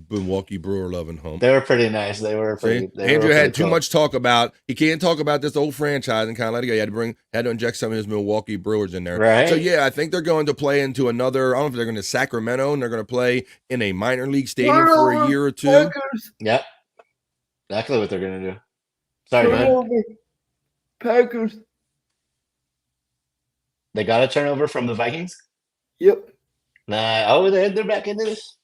Milwaukee Brewer loving home.
They were pretty nice. They were
See,
pretty. They
Andrew
were
had
pretty
too
cool.
much talk about. He can't talk about this old franchise and kind of let it go. He had to inject some of his Milwaukee Brewers in there.
Right.
So yeah, I think they're going to play into another. I don't know if they're going to Sacramento and they're going to play in a minor league stadium for a year or two.
Packers,
Yep. Exactly what they're gonna do. Sorry, go ahead.
turnover. Packers.
They got a turnover from the Vikings.
Yep.
Nah. Oh, they're back into this.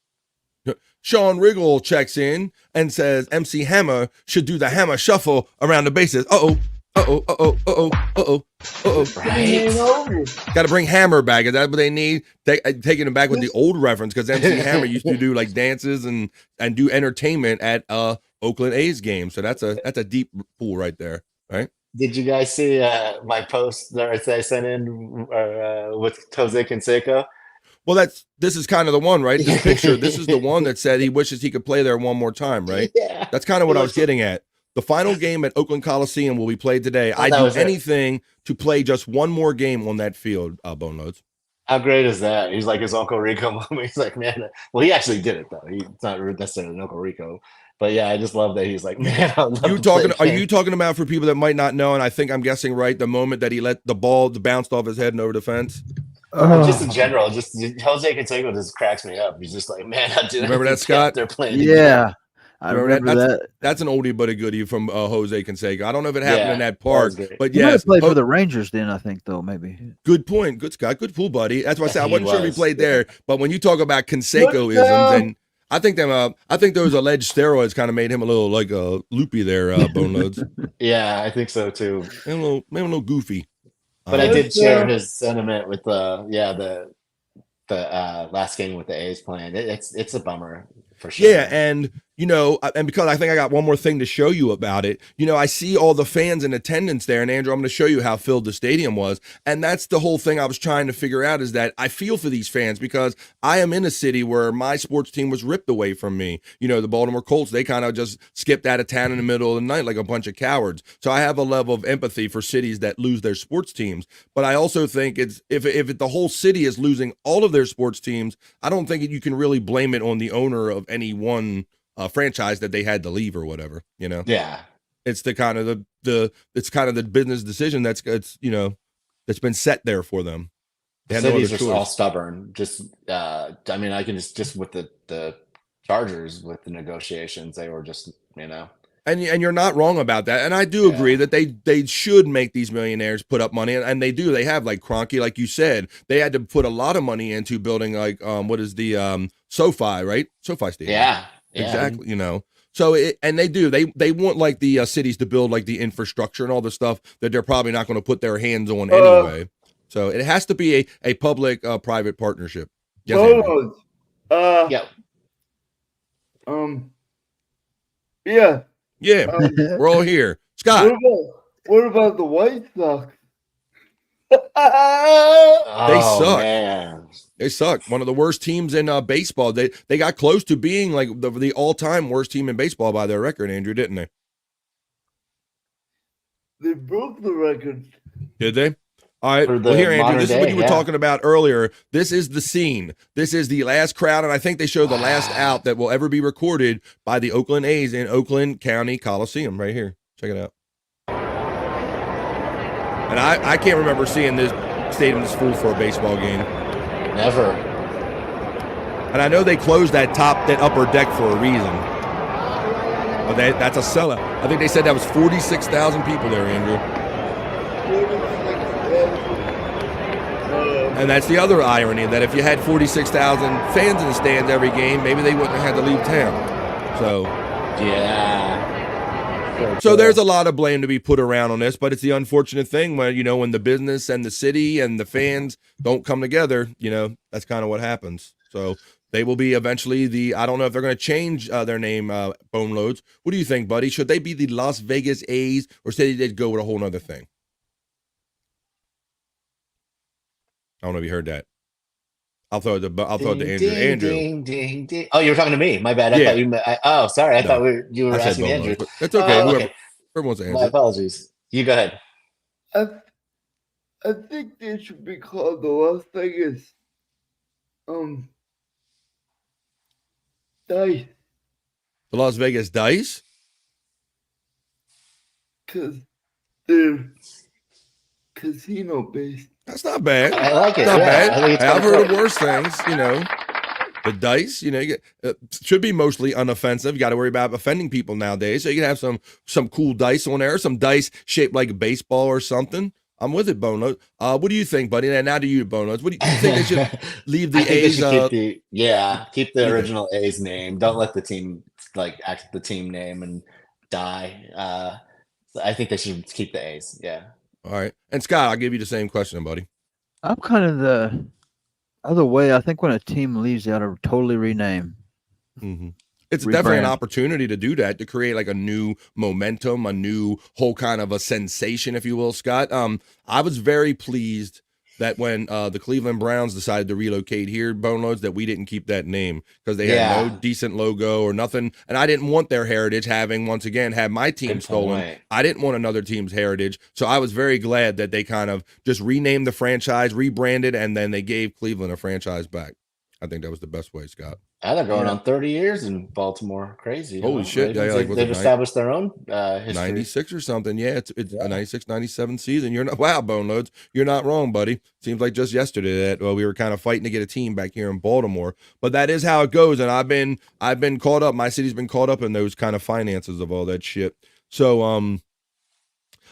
Sean Riggle checks in and says MC Hammer should do the hammer shuffle around the bases. Uh-oh. Uh-oh. Uh-oh. Uh-oh. Uh-oh. Uh-oh.
Hang
Right.
over.
Got to bring Hammer back. Is that what they need? Taking him back with the old reference because MC Hammer used to do like dances and do entertainment at Oakland A's games. So that's a deep pool right there, right?
Did you guys see my post that I sent in with Jose Canseco?
Well, this is kind of the one, right? This picture, this is the one that said he wishes he could play there one more time, right?
Yeah.
That's kind of what I was getting at. The final game at Oakland Coliseum will be played today.
Oh,
I'd
that
do
was it.
anything to play just one more game on that field, Boneloads.
How great is that? He's like his Uncle Rico moment. He's like, man. Well, he actually did it though. He's not necessarily an Uncle Rico, but yeah, I just love that he's like, man. I love
Are
to play
you talking about, for people that might not know, and I think I'm guessing right, the moment that he let the ball bounced off his head and over the fence?
Just in general, just Jose Canseco just cracks me up. He's just like, man, I do.
Remember that, Scott?
They're playing.
Yeah, I
Remember
remember that.
That's an oldie but a goodie from Jose Canseco. I don't know if it happened
Yeah,
in that
that was
park,
great.
but
He might
yes,
have played for the Rangers then, I think, though, maybe.
good point. Good, Scott. Good pool, buddy. That's why I said I
He
wasn't sure if he
was,
played
yeah.
there. But when you talk about Canseco-isms, and I think those alleged steroids kind of made him a little like loopy there, Boneloads.
Yeah, I think so too.
Maybe a little goofy.
But I
Um,
did share his sentiment with the last game with the A's playing. It's a bummer for sure.
Yeah, and and because I think I got one more thing to show you about it. I see all the fans in attendance there, and Andrew, I'm going to show you how filled the stadium was. And that's the whole thing I was trying to figure out, is that I feel for these fans because I am in a city where my sports team was ripped away from me. The Baltimore Colts, they kind of just skipped out of town in the middle of the night like a bunch of cowards. So I have a level of empathy for cities that lose their sports teams. But I also think it's if the whole city is losing all of their sports teams, I don't think you can really blame it on the owner of any one franchise that they had to leave or whatever.
Yeah.
It's the kind of the business decision that's been set there for them. They had no
Cities
other
are all
choice.
stubborn. Just I mean, I can just with the Chargers with the negotiations, they were just
And you're not wrong about that. And I do agree that they should make these millionaires put up money, and they do. They have, like Kroenke, like you said, they had to put a lot of money into building what is the SoFi, right? SoFi Stadium.
Yeah.
Exactly. So they do. They want like the cities to build like the infrastructure and all the stuff that they're probably not going to put their hands on anyway. So it has to be a public private partnership. Yes, Andrew.
Yeah.
Yeah.
Yeah, we're all here. Scott,
What about the White Sox?
Oh,
suck.
Man.
they suck. One of the worst teams in baseball. They got close to being like the all-time worst team in baseball by their record, Andrew, didn't they?
They broke the record.
Did they? All right.
For the
Well, here, Andrew,
modern
this is what
day,
you were
yeah.
talking about earlier. This is the scene. This is the last crowd, and I think they show the last out that will ever be recorded by the Oakland A's in Oakland County Coliseum right here. Check it out. And I can't remember seeing this stadium this full for a baseball game.
Never.
And I know they closed that upper deck for a reason. But that's a sellout. I think they said that was 46,000 people there, Andrew. And that's the other irony, that if you had 46,000 fans in the stands every game, maybe they wouldn't have had to leave town. So,
yeah.
So there's a lot of blame to be put around on this, but it's the unfortunate thing when, when the business and the city and the fans don't come together, that's kind of what happens. So they will be eventually I don't know if they're going to change their name, Boneloads. What do you think, buddy? Should they be the Las Vegas A's, or should they go with a whole nother thing? I don't know if you heard that. I'll throw it to Andrew.
Ding,
Andrew.
ding, ding, ding. Oh, you were talking to me. My bad. I
Yeah.
thought sorry. I
No.
thought you were
I said
asking
Boneloads,
Andrew.
but that's okay.
Oh,
Whoever
okay.
wants to answer.
My apologies. You go ahead.
I think they should be called the Las Vegas Dice,
The Las Vegas Dice?
because they're casino based.
That's not bad.
I like it.
Not
Yeah,
bad.
I think it's
I've
kinda
heard
cool.
of worse things, The dice, you get, should be mostly unoffensive. You got to worry about offending people nowadays. So you can have some cool dice on there, some dice shaped like a baseball or something. I'm with it, Boneloads. What do you think, buddy? And now to you, Boneloads. What do you think they should leave the
I think they
A's?
should keep the
Yeah.
original A's name. Don't let the team act the team name and die. I think they should keep the A's. Yeah.
All right. And Scott, I'll give you the same question, buddy.
I'm kind of the other way. I think when a team leaves, they ought to totally rename.
Mm-hmm. It's definitely an
Rebrand.
opportunity to do that, to create like a new momentum, a new whole kind of a sensation, if you will, Scott. I was very pleased that when the Cleveland Browns decided to relocate here, Boneloads, that we didn't keep that name because they had no decent logo or nothing. And I didn't want their heritage once again, had my team
Good
stolen.
point.
I didn't want another team's heritage. So I was very glad that they kind of just renamed the franchise, rebranded, and then they gave Cleveland a franchise back. I think that was the best way, Scott.
They're going on 30 years in Baltimore. Crazy.
Holy shit. Yeah, like,
They've established their own history.
96 or something. Yeah, it's a 96, 97 season. You're not, wow, Boneloads. You're not wrong, buddy. Seems like just yesterday that we were kind of fighting to get a team back here in Baltimore. But that is how it goes. And I've been caught up. My city's been caught up in those kind of finances of all that shit. So, all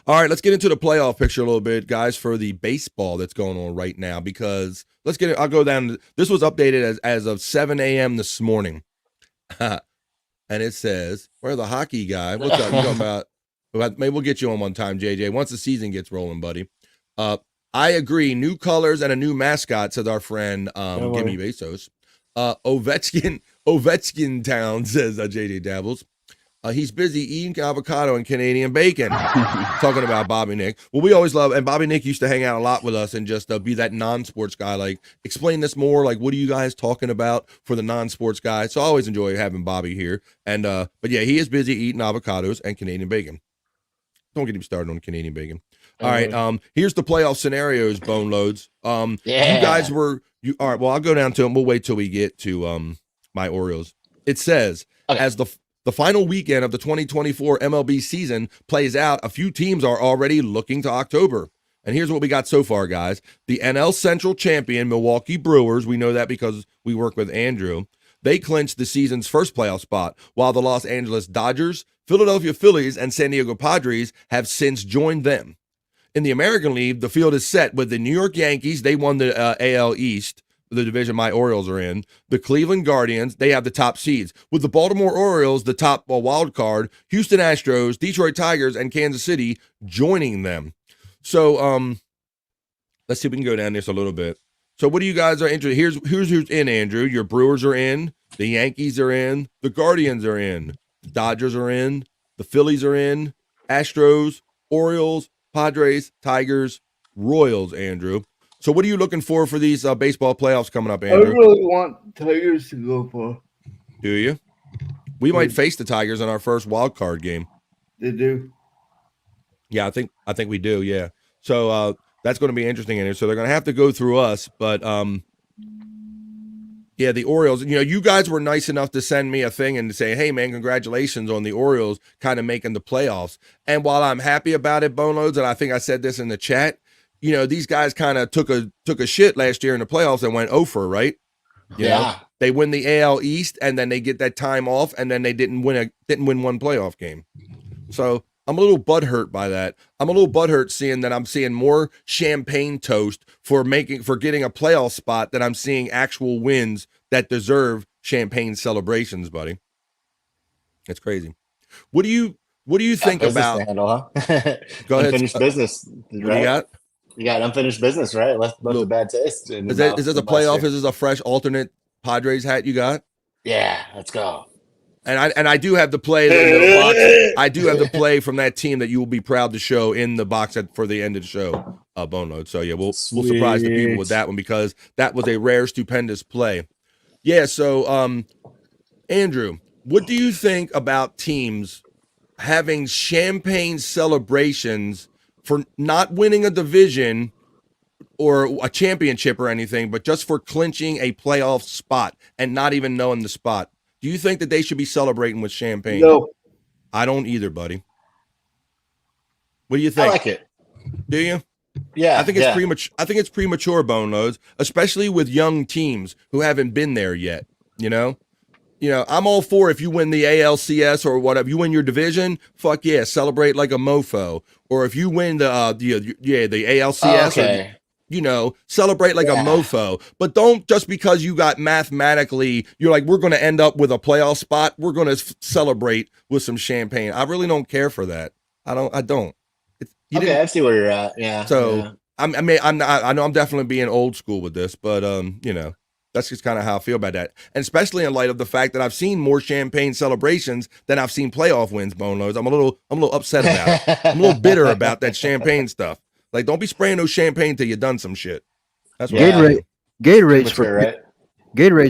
right, let's get into the playoff picture a little bit, guys, for the baseball that's going on right now, because I'll go down. This was updated as of 7 a.m. this morning. And it says, where the hockey guy? What's up? You talking about? Maybe we'll get you on one time, JJ, once the season gets rolling, buddy. I agree. New colors and a new mascot, says our friend Gimme Bezos. Ovechkin Town, says JJ Dabbles. He's busy eating avocado and Canadian bacon. Talking about Bobby Nick. Well, we always love, and Bobby Nick used to hang out a lot with us and just be that non-sports guy. Like, explain this more. Like, what are you guys talking about for the non-sports guy? So I always enjoy having Bobby here. And but yeah, he is busy eating avocados and Canadian bacon. Don't get him started on Canadian bacon. All right. Here's the playoff scenarios, Boneloads. You guys all right. Well, I'll go down to them. We'll wait till we get to my Orioles. It says, as the final weekend of the 2024 MLB season plays out, a few teams are already looking to October. And here's what we got so far, guys. The NL Central champion, Milwaukee Brewers, we know that because we work with Andrew, they clinched the season's first playoff spot, while the Los Angeles Dodgers, Philadelphia Phillies, and San Diego Padres have since joined them. In the American League, the field is set with the New York Yankees. They won the AL East, the division my Orioles are in. The Cleveland Guardians, they have the top seeds. With the Baltimore Orioles, the top wild card, Houston Astros, Detroit Tigers, and Kansas City joining them. So let's see if we can go down this a little bit. So what do you guys are interested? Here's who's in, Andrew. Your Brewers are in. The Yankees are in. The Guardians are in. The Dodgers are in. The Phillies are in. Astros, Orioles, Padres, Tigers, Royals, Andrew. So what are you looking for these baseball playoffs coming up,
I
Andrew?
really want Tigers to go far.
Do you? We might face the Tigers in our first wild card game.
They do.
Yeah, I think we do, yeah. So That's going to be interesting in here. So they're going to have to go through us, but yeah, the Orioles, you guys were nice enough to send me a thing and to say, hey, man, congratulations on the Orioles kind of making the playoffs. And while I'm happy about it, Boneloads, and I think I said this in the chat, these guys kind of took a shit last year in the playoffs and went 0-for, right? You know? They win the AL East, and then they get that time off, and then they didn't win one playoff game. So I'm a little butthurt by that. I'm a little butthurt seeing that I'm seeing more champagne toast for getting a playoff spot than I'm seeing actual wins that deserve champagne celebrations, buddy. That's crazy. What do you think about?
Handle, huh?
Go ahead.
Unfinished business.
Right? What do you got?
You got unfinished business, right? Left a bad taste.
Is this a playoff? Is this a fresh alternate Padres hat you got?
Yeah, let's go.
And I do have the play in the box. I do have the play from that team that you will be proud to show in the box for the end of the show, Boneload. So yeah, we'll surprise the people with that one because that was a rare, stupendous play. Yeah. So Andrew, what do you think about teams having champagne celebrations for not winning a division or a championship or anything, but just for clinching a playoff spot and not even knowing the spot? Do you think that they should be celebrating with champagne?
No.
I don't either, buddy. What do you think?
I like it.
Do you?
Yeah.
I think it's premature. I think it's premature, Boneloads, especially with young teams who haven't been there yet. I'm all for if you win the ALCS or whatever, you win your division, fuck yeah, celebrate like a mofo. Or if you win the ALCS, celebrate like a mofo. But don't just because you got mathematically, you're like, we're going to end up with a playoff spot, we're going to celebrate with some champagne. I really don't care for that. I don't.
I see where you're at. Yeah.
So I know I'm definitely being old school with this, but that's just kind of how I feel about that. And especially in light of the fact that I've seen more champagne celebrations than I've seen playoff wins, Boneloads. I'm a little upset about it. I'm a little bitter about that champagne stuff. Like, don't be spraying no champagne till you done some shit. That's what
Gatorade's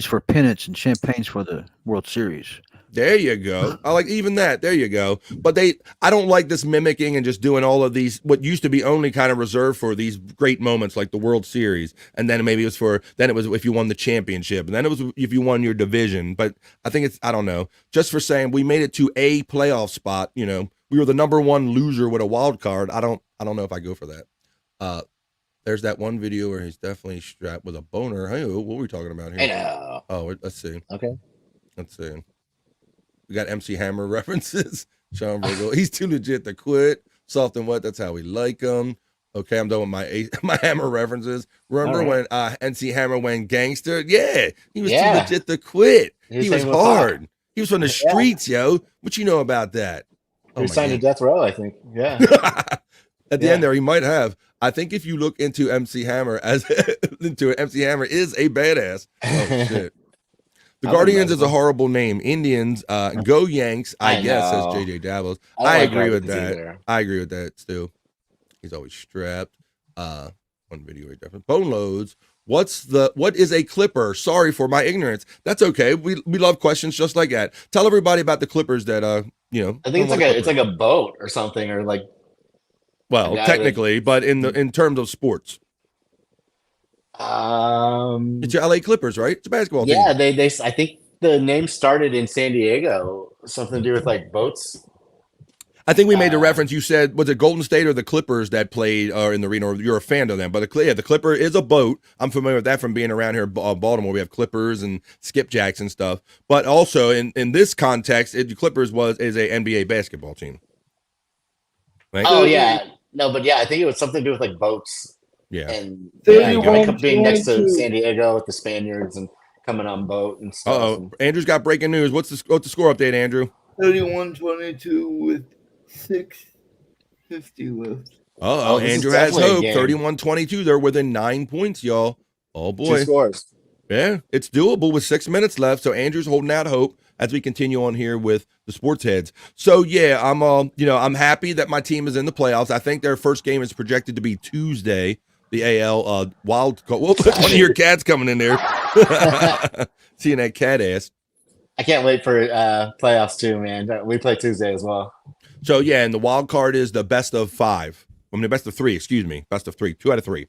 for pennants and champagne's for the World Series.
There you go. I like even that. There you go. But I don't like this mimicking and just doing all of these, what used to be only kind of reserved for these great moments like the World Series. And then maybe it was if you won the championship. And then it was if you won your division. But I think I don't know, just for saying we made it to a playoff spot, we were the number one loser with a wild card. I don't know if I go for that. There's that one video where he's definitely strapped with a boner. Hey, what were we talking about here?
I know.
Oh, let's see.
Okay.
Let's see. We got MC Hammer references. Sean Virgo, he's too legit to quit. Soft and wet, that's how we like him. Okay, I'm done with my Hammer references. Remember when MC Hammer went gangster? Yeah, he was too legit to quit. He was hard. He was from the streets, yo. What you know about that?
He was signed to death row, I think. Yeah.
At the end there, he might have. I think if you look into MC Hammer MC Hammer is a badass. Oh shit. The Guardians is a horrible name. Indians, go Yanks, I guess, says JJ Davos. I agree with that. Either. I agree with that, Stu. He's always strapped. One video different. Boneloads. What is a clipper? Sorry for my ignorance. That's okay. We love questions just like that. Tell everybody about the clippers that
I think it's like a boat or something, or like.
Well, technically, but in terms of sports. It's your LA Clippers, right? It's a basketball team.
Yeah, they I think the name started in San Diego, something to do with like boats.
I think we made the reference. You said, was it Golden State or the Clippers that played in the arena? Or you're a fan of them, but the Clipper is a boat. I'm familiar with that from being around here in Baltimore. We have Clippers and skipjacks and stuff. But also in this context, the Clippers is a NBA basketball team. Right?
Oh yeah, no, but yeah, I think it was something to do with like boats.
Yeah,
and being next to San Diego with the Spaniards and coming on boat and stuff.
Oh, Andrew's got breaking news. What's the score update, Andrew?
31-22 with 6:50 left.
Andrew has hope. 31-22. They're within 9 points, y'all. Oh boy,
2 scores.
Yeah, it's doable with 6 minutes left. So Andrew's holding out hope as we continue on here with the sports heads. So yeah, I'm happy that my team is in the playoffs. I think their first game is projected to be Tuesday. The AL wild card. One of your cats coming in there. Seeing that cat ass.
I can't wait for playoffs too, man. We play Tuesday as well.
So yeah, and the wild card is the best of 5. I mean, best of three. Excuse me, best of three. 2 out of 3.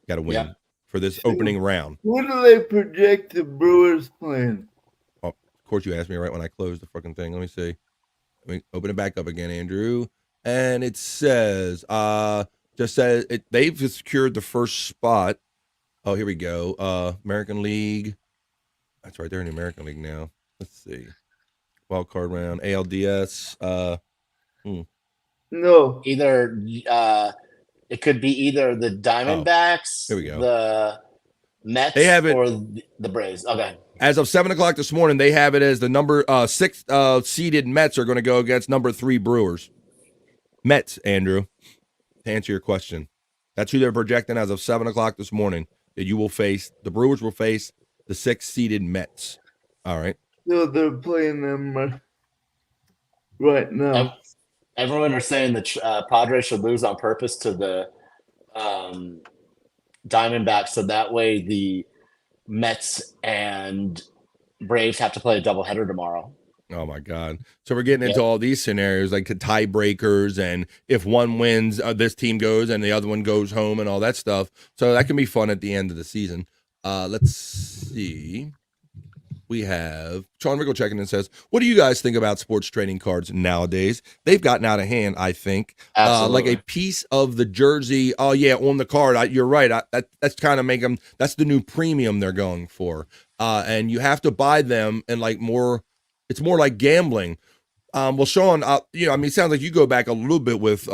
Got to win
Yeah.
for this opening round.
Who do they project the Brewers playing?
Oh, of course, you asked me right when I closed the fucking thing. Let me see. Let me open it back up again, Andrew. And it says, they've secured the first spot. Oh, here we go. American League. That's right. They're in the American League now. Let's see. Wild card round. ALDS.
No.
Either it could be either the Diamondbacks,
here we go.
the Mets,
They have it-
or the Braves. Okay.
As of 7:00 this morning, they have it as the number 6 seeded Mets are going to go against number 3 Brewers. Mets, Andrew, to answer your question. That's who they're projecting as of 7:00 this morning. That the Brewers will face the 6 seeded Mets. All right.
So they're playing them right now.
Everyone are saying that Padres should lose on purpose to the Diamondbacks, so that way the Mets and Braves have to play a doubleheader tomorrow.
Oh my God! So we're getting into all these scenarios, like the tiebreakers, and if one wins, this team goes, and the other one goes home, and all that stuff. So that can be fun at the end of the season. Let's see. We have Sean Riggle checking in, says, "What do you guys think about sports trading cards nowadays? They've gotten out of hand, I think. Like a piece of the jersey. Oh yeah, on the card. You're right. That's kind of make them. That's the new premium they're going for. And you have to buy them and like more. It's more like gambling. Well, Sean, it sounds like you go back a little bit with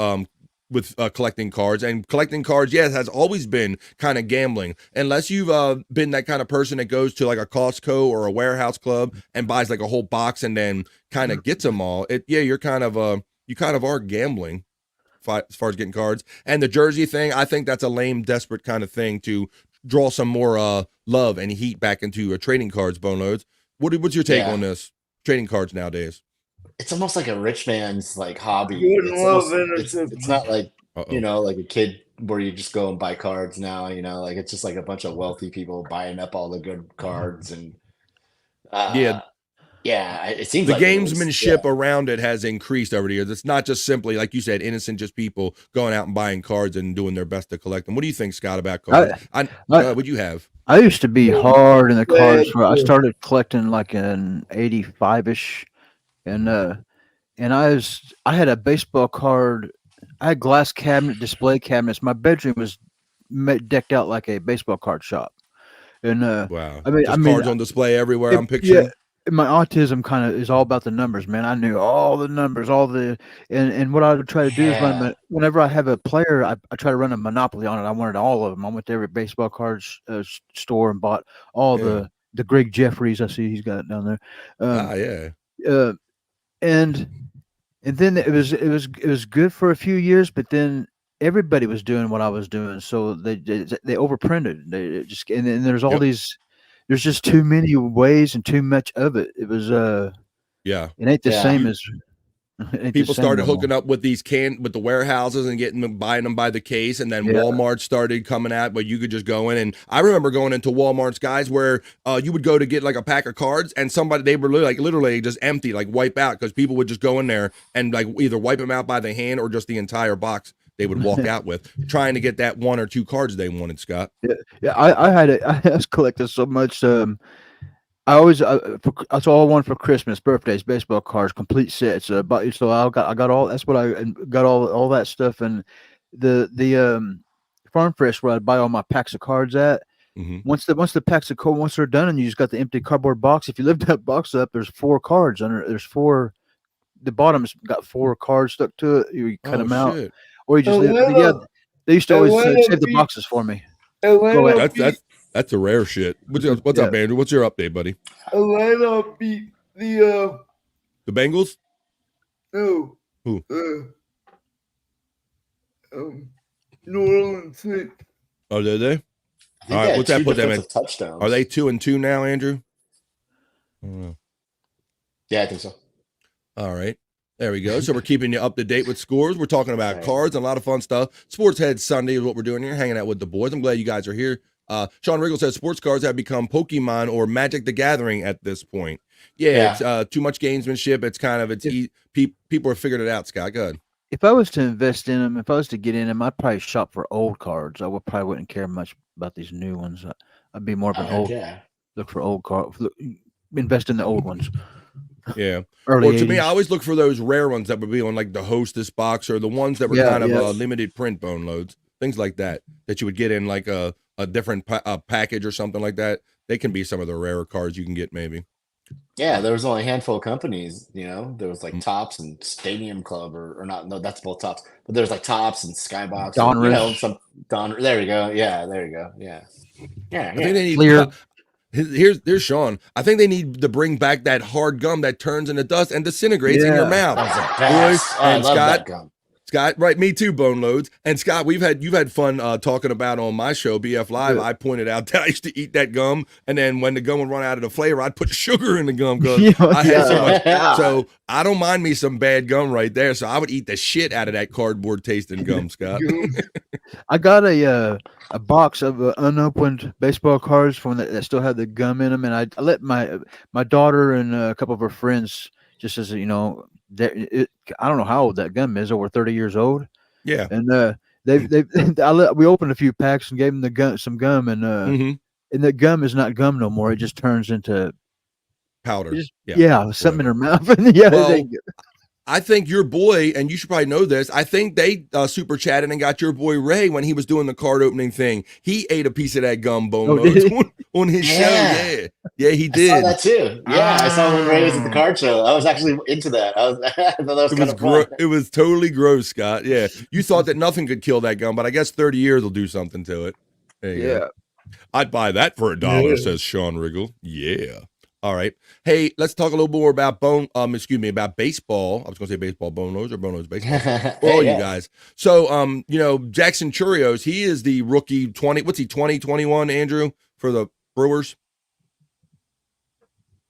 collecting cards, and collecting cards, yes, has always been kind of gambling. Unless you've been that kind of person that goes to like a Costco or a warehouse club and buys like a whole box and then kind of gets them all. You kind of are gambling as far as getting cards. And the jersey thing, I think that's a lame, desperate kind of thing to draw some more love and heat back into trading cards. Boneloads. What's your take on this? Trading cards nowadays.
It's almost like a rich man's like hobby.
It's
not like like a kid where you just go and buy cards now. Like it's just like a bunch of wealthy people buying up all the good cards and it seems
the
like
gamesmanship around it has increased over the years. It's not just simply, like you said, innocent, just people going out and buying cards and doing their best to collect them. What do you think, Scott, about cards? What'd you have?
I used to be hard in the cards. I started collecting like in 85-ish, and I had a baseball card. I had glass display cabinets. My bedroom was decked out like a baseball card shop. And
wow, cards on display everywhere. I'm picturing.
Yeah, my autism kind of is all about the numbers, man. I knew all the numbers, and what I would try to do is whenever I have a player, I try to run a monopoly on it. I wanted all of them. I went to every baseball cards store and bought all the Greg Jeffries. I see he's got it down there. And then it was good for a few years, but then everybody was doing what I was doing, so they overprinted. And there's all these. There's just too many ways and too much of it. It was it ain't the same as
people started hooking up with these with the warehouses and buying them by the case, and then Walmart started coming out, but you could just go in. And I remember going into Walmart's, guys, where you would go to get like a pack of cards, and they were literally just empty, like wipe out, because people would just go in there and like either wipe them out by the hand or just the entire box they would walk out with, trying to get that 1 or 2 cards they wanted, Scott.
I was collecting so much. I always that's all I wanted for Christmas, birthdays, baseball cards, complete sets. So I got all. That's what I got all that stuff. And the Farm Fresh, where I'd buy all my packs of cards at.
Mm-hmm.
Once the packs of cards, once they're done, and you just got the empty cardboard box. If you lift that box up, there's 4 cards under. There's 4. The bottom's got 4 cards stuck to it. You cut them out.
Shit.
Or you just they used to always save the boxes for me.
That's a rare shit. What's up, Andrew? What's your update, buddy?
Atlanta beat the
Bengals?
No.
Who?
New Orleans Saints.
Oh, did they? All right, what's that put them in?
Touchdowns.
Are they 2-2 now, Andrew?
Yeah, I think so.
All right. There we go. So we're keeping you up to date with scores. We're talking about cards and a lot of fun stuff. Sports Head Sunday is what we're doing here, hanging out with the boys. I'm glad you guys are here. Sean Riggle says sports cards have become Pokemon or Magic the Gathering at this point. Yeah. It's too much gamesmanship. It's kind of people have figured it out. Scott, go ahead.
If I was to invest in them, if I was to get in them, I'd probably shop for old cards. Probably wouldn't care much about these new ones. I'd be more of
Oh,
an
heck
old
yeah.
look for old cards. Invest in the old ones,
Yeah.
early
Or to me, I
80s.
always look for those rare ones that would be on like the Hostess box or the ones that were
Yeah,
kind of
yeah.
limited print bone loads, things like that you would get in like a different package or something like that. They can be some of the rarer cards you can get maybe.
Yeah, there was only a handful of companies, there was like
Mm.
Tops and Stadium Club or not, no, that's both Tops, but there's like Tops and Skybox and
Donruss,
some there you go. Yeah, there you go. Yeah. Yeah,
I think they need
Clear.
here's Sean. I think they need to bring back that hard gum that turns into dust and disintegrates in your
Yeah.
mouth.
That's the
Boys
best. Oh, I
and
love
Scott,
that gum.
Scott, right? Me too, Boneloads. And Scott, you've had fun talking about on my show, BF Live.
Yeah.
I pointed out that I used to eat that gum, and then when the gum would run out of the flavor, I'd put sugar in the gum because
Yeah,
I had so much.
yeah.
So I don't mind me some bad gum right there. So I would eat the shit out of that cardboard tasting gum, Scott.
I got a box of unopened baseball cards from that still had the gum in them, and I let my daughter and a couple of her friends, just as I don't know how old that gum is, over 30 years old,
Yeah.
and we opened a few packs and gave them some gum, and
Mm-hmm.
and the gum is not gum no more. It just turns into
Powder.
something in her mouth, and yeah,
Well, I think your boy, and you should probably know this, I think they super chatted and got your boy Ray when he was doing the card opening thing. He ate a piece of that gum bone
Oh, did
loads
he?
on his show.
Yeah.
Yeah, he
I saw
did.
that too. Yeah, I saw when Ray was at the card show. I was actually into that. I thought that was
It
kind
was
of fun.
it was totally gross, Scott. Yeah. You thought that nothing could kill that gum, but I guess 30 years will do something to it. There you go. I'd buy that for $1, says Sean Riggle. Yeah. All right. Hey, let's talk a little more about about baseball. I was gonna say baseball, Boneloads or Boneloads baseball. For all you guys. So Jackson Churios, he is the rookie 2021, Andrew, for the Brewers.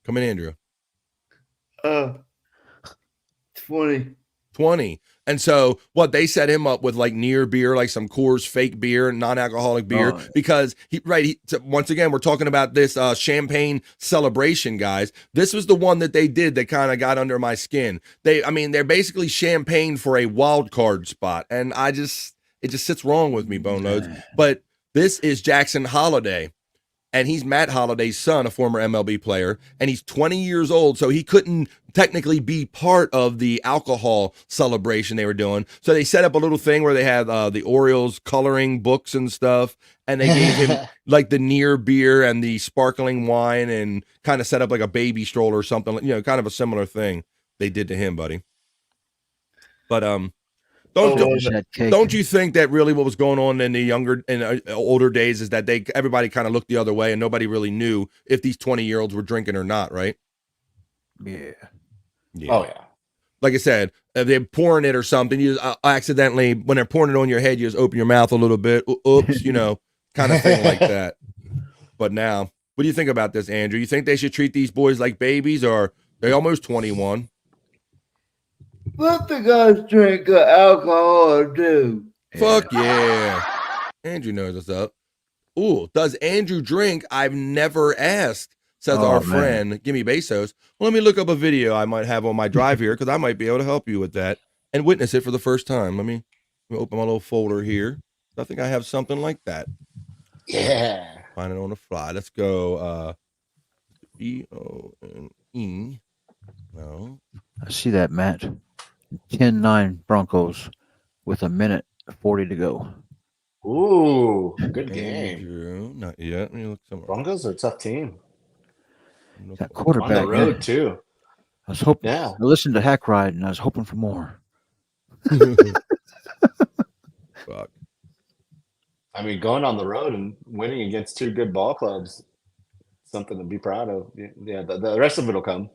Come in, Andrew. 20. And so what they set him up with like near beer, like some Coors fake beer, non-alcoholic beer, because once again, we're talking about this champagne celebration, guys. This was the one that they did that kind of got under my skin. They're basically champagne for a wild card spot. And it just sits wrong with me, Boneloads. But this is Jackson Holliday. And he's Matt Holliday's son, a former MLB player, and he's 20 years old, so he couldn't technically be part of the alcohol celebration they were doing. So they set up a little thing where they had the Orioles coloring books and stuff, and they gave him like the near beer and the sparkling wine and kind of set up like a baby stroller or something, kind of a similar thing they did to him, buddy. But don't you think that really what was going on in the older days is that everybody kind of looked the other way and nobody really knew if these 20-year-olds were drinking or not, right?
Yeah.
Oh yeah.
Like I said, if they're pouring it or something, you accidentally, when they're pouring it on your head, you just open your mouth a little bit, oops, kind of thing like that. But now, what do you think about this, Andrew? You think they should treat these boys like babies, or they're almost 21?
Let the guys drink alcohol too.
Fuck yeah. Andrew knows what's up. Ooh, does Andrew drink? I've never asked, says our friend, Gimme Bezos. Well, let me look up a video I might have on my drive here because I might be able to help you with that and witness it for the first time. Let me open my little folder here. I think I have something like that.
Yeah.
Find it on the fly. Let's go. E-O-N-E. No.
I see that, Matt. 10-9 Broncos with 1:40 to go.
Ooh, good game.
Andrew, not yet. Let me look somewhere.
Broncos are a tough team.
That quarterback
On the road
man.
too.
I was hoping.
Yeah.
I listened to Hack Ride and I was hoping for more.
Fuck.
I mean, going on the road and winning against two good ball clubs, something to be proud of. Yeah, the rest of it'll come.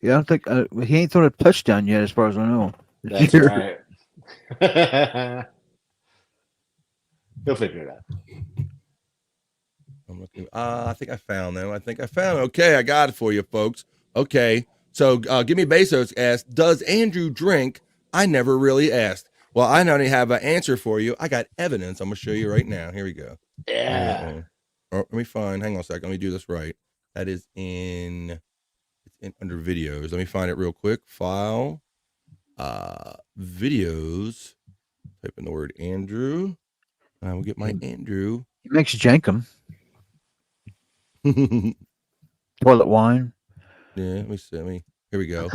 Yeah, I don't think he ain't thrown a touchdown yet, as far as I know.
That's right. He'll figure it out.
I'm looking. I think I found them. Okay, I got it for you, folks. Okay, so Gimme Bezos asked, does Andrew drink? I never really asked. Well, I not only have an answer for you, I got evidence. I'm gonna show you right now. Here we go.
Yeah.
Let me find. Hang on a second. Let me do this right. That is under videos. Let me find it real quick. File. videos. Type in the word Andrew. And I will get my Andrew.
He makes jankum.
Yeah,
Toilet wine.
let me see. Here we go.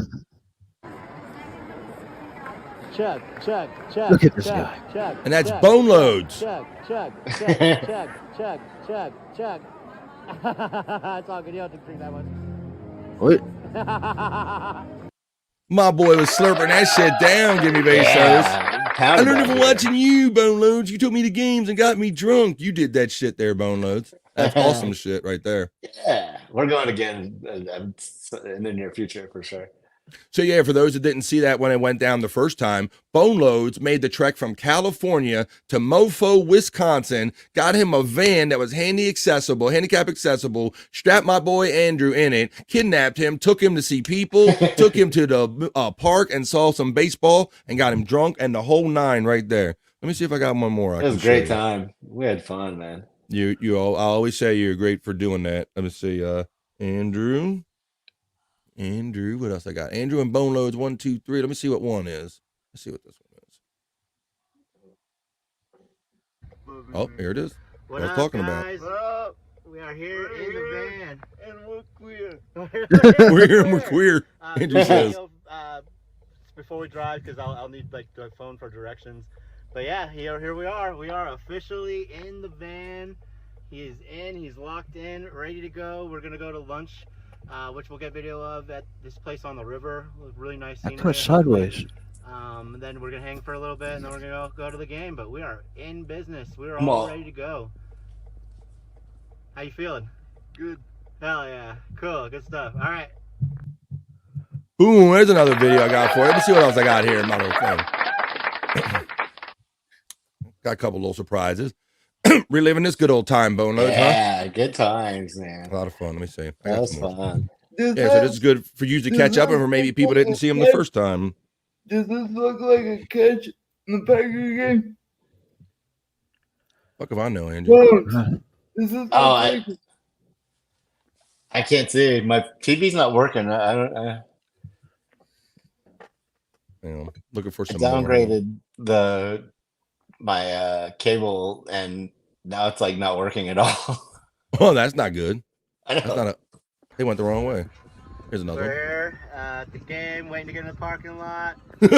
Check.
Look at this guy.
And that's Boneloads.
Check. It's all good. You don't have to drink that much.
What?
My boy was slurping that shit down, give me Bezos. I learned it from watching you, Boneloads. You took me to games and got me drunk. You did that shit there, Boneloads. That's awesome shit right there.
Yeah, we're going again in the near future for sure.
So yeah, for those that didn't see that when it went down the first time, Boneloads made the trek from California to Mofo, Wisconsin, got him a van that was handicap accessible, strapped my boy Andrew in it, kidnapped him, took him to see people, took him to the park and saw some baseball and got him drunk and the whole nine right there. Let me see if I got one more.
It was a great time. We had fun, man.
I always say you're great for doing that. Let me see, Andrew, what else I got? Andrew and Boneloads, 1, 2, 3. Let me see what one is. Let's see what this one is. Oh, here it is. What I was talking
guys?
about.
We are here in the van.
And we're queer.
We're here and we're queer. Andrew says.
Before we drive, because I'll need like the phone for directions. But yeah, here we are. We are officially in the van. He is in. He's locked in, ready to go. We're gonna go to lunch, which we'll get video of at this place on the river. Really nice scene.
That's sideways.
And then we're gonna hang for a little bit, and then we're gonna go to the game. But we are in business. We're all ready to go. How you feeling?
Good.
Hell yeah. Cool. Good stuff. All right.
Boom, there's another video I got for you. Let me see what else I got here in my little thing. Got a couple little surprises. Reliving this good old time, Boneloads,
Yeah, good times, man.
A lot of fun. Let me see.
That was fun.
Yeah, so this is good for you to catch up and for maybe people that didn't see him the first time.
Does this look like a catch in the Packer game?
Fuck if I know, Andrew.
Bones, does this look like
I can't see. My TV's not working. I don't.
Looking for some
downgraded my cable, and now it's like not working at all.
Oh, that's not good.
I know.
That's not they went the wrong way. Here's another
We're
one.
here at the game, waiting to get in the parking lot.
That's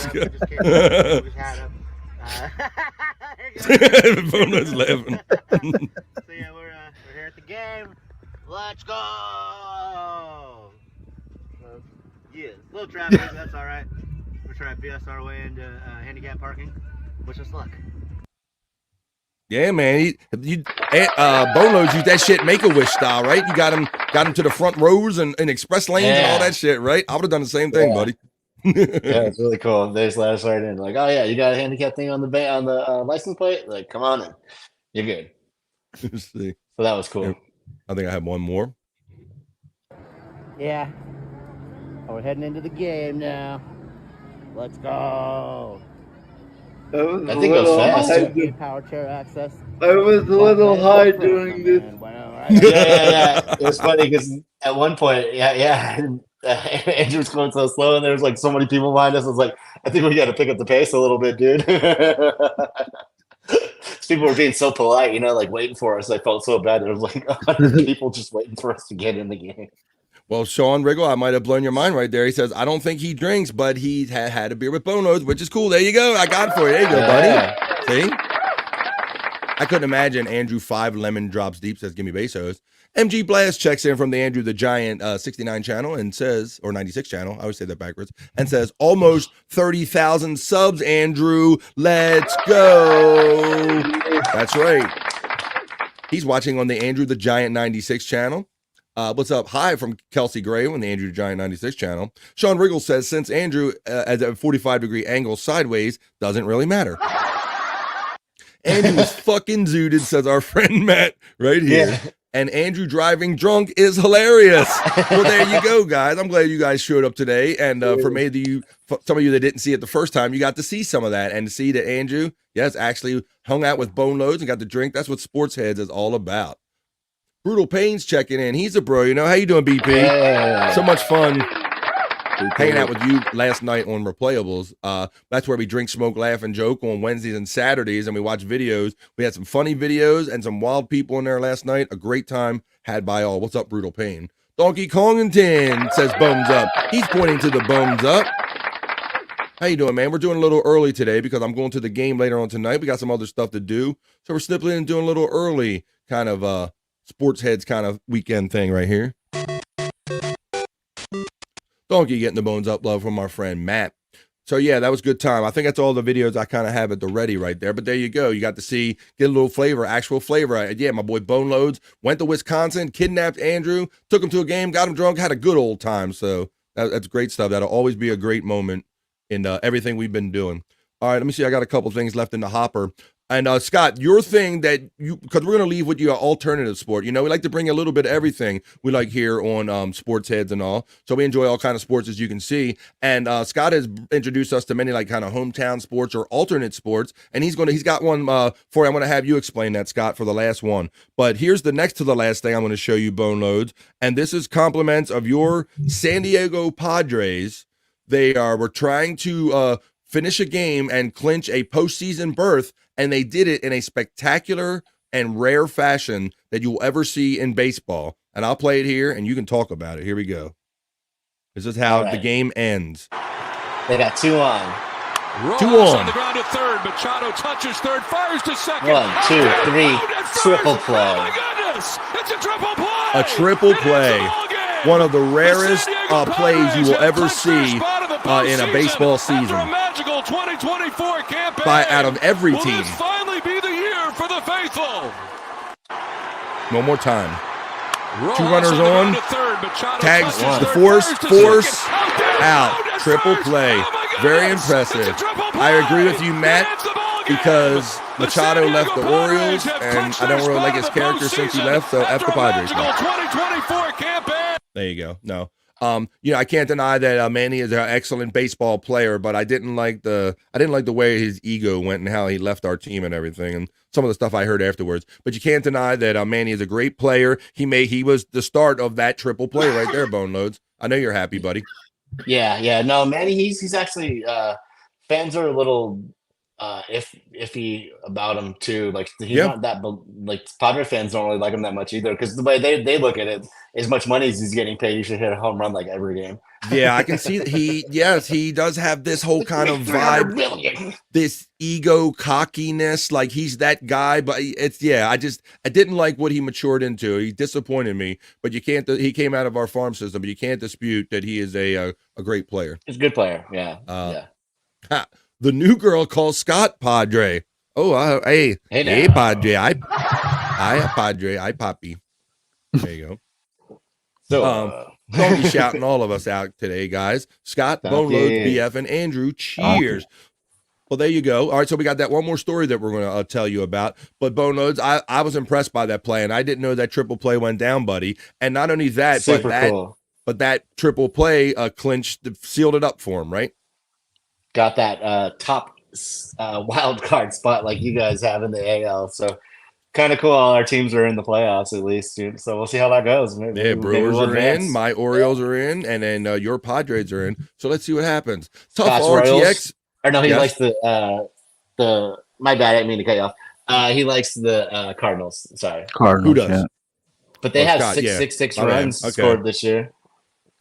good. Boneloads laughing.
So yeah, we're here at the game. Let's go! Yeah, a little traffic, but that's all right. We're trying to BS our way into handicap parking. Wish us luck.
Yeah, man. Boneloads used that shit Make-A-Wish style, right? You got him to the front rows and express lanes and all that shit, right? I would have done the same thing, buddy.
Yeah, it's really cool. They just let us right in. Like, oh yeah, you got a handicap thing on the license plate? Like, come on in. You're good.
Let's see.
So that was cool.
I think I have one more.
Yeah. Oh, we're heading into the game now. Let's go.
I was
I think it was fast.
Power chair access.
I was a little high doing this.
Yeah. It was funny because at one point, Andrew was going so slow, and there was like so many people behind us. I was like, I think we got to pick up the pace a little bit, dude. People were being so polite, like waiting for us. I felt so bad. There was like 100 people just waiting for us to get in the game.
Well, Sean Riggle, I might have blown your mind right there. He says, I don't think he drinks, but he had a beer with Boneloads, which is cool. There you go. I got it for you. There you go, buddy. See? I couldn't imagine Andrew 5 lemon drops deep, says Gimme Bezos. MG Blast checks in from the Andrew the Giant 69 channel and says, or 96 channel, I always say that backwards, and says, almost 30,000 subs, Andrew. Let's go. That's right. He's watching on the Andrew the Giant 96 channel. What's up? Hi from Kelsey Gray on the Andrew the Giant 96 channel. Sean Riggle says, since Andrew at a 45-degree angle sideways, doesn't really matter. Andrew is fucking zooted, says our friend Matt right here. Yeah. And Andrew driving drunk is hilarious. Well, there you go, guys. I'm glad you guys showed up today. And for some of you that didn't see it the first time, you got to see some of that and to see that Andrew, yes, actually hung out with Boneloads and got to drink. That's what Sports Heads is all about. Brutal Pains checking in. He's a bro, How you doing, BP?
Yeah.
So much fun. hanging out with you last night on Replayables. That's where we drink, smoke, laugh, and joke on Wednesdays and Saturdays, and we watch videos. We had some funny videos and some wild people in there last night. A great time had by all. What's up, Brutal Pain? Donkey Kongington says bones up. He's pointing to the bones up. How you doing, man? We're doing a little early today because I'm going to the game later on tonight. We got some other stuff to do. So we're snipping and doing a little early kind of sports heads kind of weekend thing right here. Donkey getting the bones up love from our friend Matt. So yeah, that was a good time. I think that's all the videos I kind of have at the ready right there. But there you go. You got to see, get a little flavor, actual flavor. Yeah, my boy Boneloads went to Wisconsin, kidnapped Andrew, took him to a game, got him drunk, had a good old time. So that's great stuff. That'll always be a great moment in everything we've been doing. All right, let me see. I got a couple things left in the hopper. And Scott, your thing that because we're going to leave with you an alternative sport. You know, we like to bring a little bit of everything we like here on Sports Heads and all. So we enjoy all kind of sports, as you can see. And Scott has introduced us to many like kind of hometown sports or alternate sports. And he's got one for you. I'm going to have you explain that, Scott, for the last one. But here's the next to the last thing I'm going to show you, Boneloads. And this is compliments of your San Diego Padres. They were trying to finish a game and clinch a postseason berth, and they did it in a spectacular and rare fashion that you will ever see in baseball. And I'll play it here, and you can talk about it. Here we go. This is how the game ends.
They got 2 on.
Two on.
On the ground to third. Machado touches third, fires to second.
1, 2, 3, triple play.
Oh my goodness! It's a triple play.
A triple play. One of the rarest plays you will ever see in a baseball season.
Magical 2024 campaign.
By out of every
Will
team.
this finally be the year for the faithful?
One more time.
Rojas
2 runners
on the ground
on.
to third. Machado
Tags
touches
the
third,
force.
fires to
Force
second.
out.
Out at
Triple
first.
play.
Oh my
Very
goodness.
impressive.
It's a triple play.
I agree with you, Matt,
It's the ball game.
because
The
Machado
San
left
Diego
the Orioles,
Padres have
and
clinched
I don't
their
really like
spot
his
in the
character since he
postseason
left, so F
after
the
a
Padres.
magical 2024 campaign.
There you go. No. I can't deny that Manny is an excellent baseball player, but I didn't like the way his ego went and how he left our team and everything, and some of the stuff I heard afterwards. But you can't deny that Manny is a great player. He was the start of that triple play right there, Boneloads. I know you're happy, buddy.
Yeah. No, Manny, he's actually fans are a little iffy about him too. Like he's not that like Padre fans don't really like him that much either because the way they look at it, as much money as he's getting paid, he should hit a home run like every game.
Yeah, I can see that he does have this whole kind of vibe, this ego cockiness, like he's that guy. But I didn't like what he matured into. He disappointed me. But he came out of our farm system, but you can't dispute that he is a great player.
He's a good player. Yeah.
The new girl calls Scott Padre. Oh, hey, Padre. I Padre. I Poppy. There you go.
So,
don't be shouting all of us out today, guys. Scott, Boneloads, BF, and Andrew. Cheers. Well, there you go. All right, so we got that one more story that we're going to tell you about. But Boneloads, I was impressed by that play, and I didn't know that triple play went down, buddy. And not only that, but that triple play sealed it up for him, right?
Got that top wild card spot like you guys have in the AL. So kind of cool. All our teams are in the playoffs at least, dude. So we'll see how that goes.
Maybe Brewers are in, my Orioles are in, and then your Padres are in. So let's see what happens. Tough
Scott's
RTX.
Royals. Or no, he likes the my bad, I didn't mean to cut you off. He likes the Cardinals. Sorry.
Cardinals.
Who does?
Yeah.
But they have
Scott,
666 runs scored this year.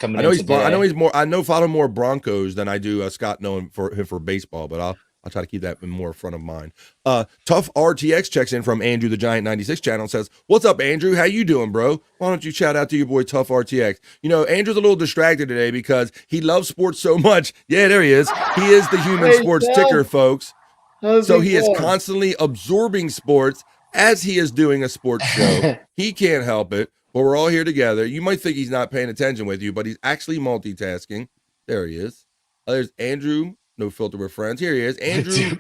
I know follow more Broncos than I do Scott knowing for him for baseball, but I'll try to keep that more front of mind. Tough RTX checks in from Andrew the Giant 96 channel and says, "What's up, Andrew? How you doing, bro? Why don't you shout out to your boy Tough RTX?" You know, Andrew's a little distracted today because he loves sports so much. Yeah, there he is. He is the human sports ticker, folks. So he is constantly absorbing sports as he is doing a sports show. He can't help it. But we're all here together. You might think he's not paying attention with you, but he's actually multitasking. There he is. There's Andrew, no filter with friends. Here he is. Andrew,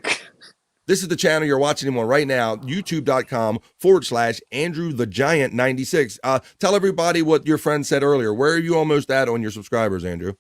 this is the channel you're watching him on right now, youtube.com/Andrew the Giant 96. Tell everybody what your friend said earlier. Where are you almost at on your subscribers, Andrew?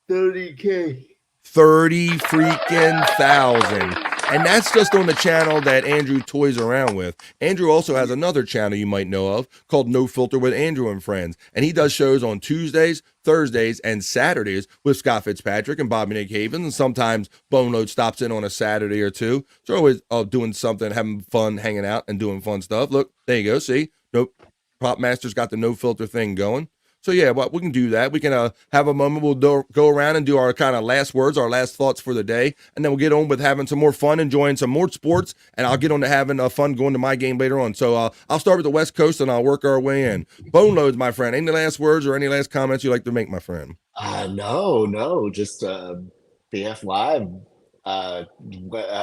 30K.
30 freaking thousand. And that's just on the channel that Andrew toys around with. Andrew also has another channel you might know of called No Filter with Andrew and Friends. And he does shows on Tuesdays, Thursdays, and Saturdays with Scott Fitzpatrick and Bobby Nick Havens. And sometimes Boneloads stops in on a Saturday or two. So they're always doing something, having fun, hanging out, and doing fun stuff. Look, there you go. See? Nope. Prop Master's got the No Filter thing going. So yeah, well, we can do that. We can have a moment. We'll go around and do our kind of last words, our last thoughts for the day, and then we'll get on with having some more fun, enjoying some more sports, and I'll get on to having fun going to my game later on. So I'll start with the West Coast, and I'll work our way in. Boneloads, my friend. Any last words or any last comments you'd like to make, my friend?
No, just BF Live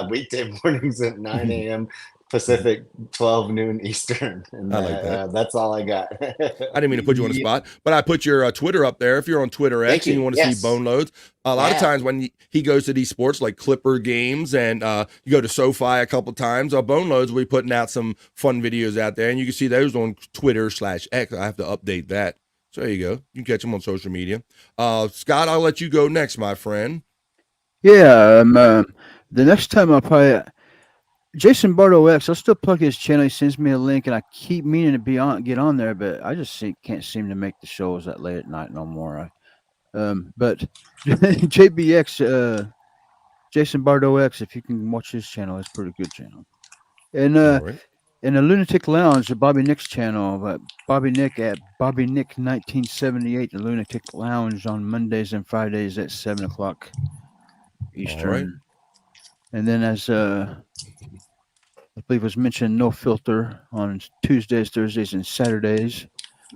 weekday mornings at 9 a.m. Pacific, 12 noon Eastern. And
I like that.
That's all I got.
I didn't mean to put you on the spot, but I put your Twitter up there. If you're on Twitter X and you want to see Boneloads, a lot of times when he goes to these sports like Clipper games and you go to SoFi a couple times, Boneloads will be putting out some fun videos out there, and you can see those on Twitter/X. I have to update that. So there you go. You can catch them on social media. Scott, I'll let you go next, my friend.
Yeah, the next time I'll probably Jason Bardo X. I'll still plug his channel. He sends me a link, and I keep meaning to get on there, but I just can't seem to make the shows that late at night no more. But JBX, Jason Bardo X. If you can watch his channel, it's a pretty good channel. And in the Lunatic Lounge, the Bobby Nick's channel, Bobby Nick at Bobby Nick 1978, the Lunatic Lounge on Mondays and Fridays at 7:00 Eastern.
All right.
And then as I believe was mentioned, No Filter on Tuesdays, Thursdays, and Saturdays.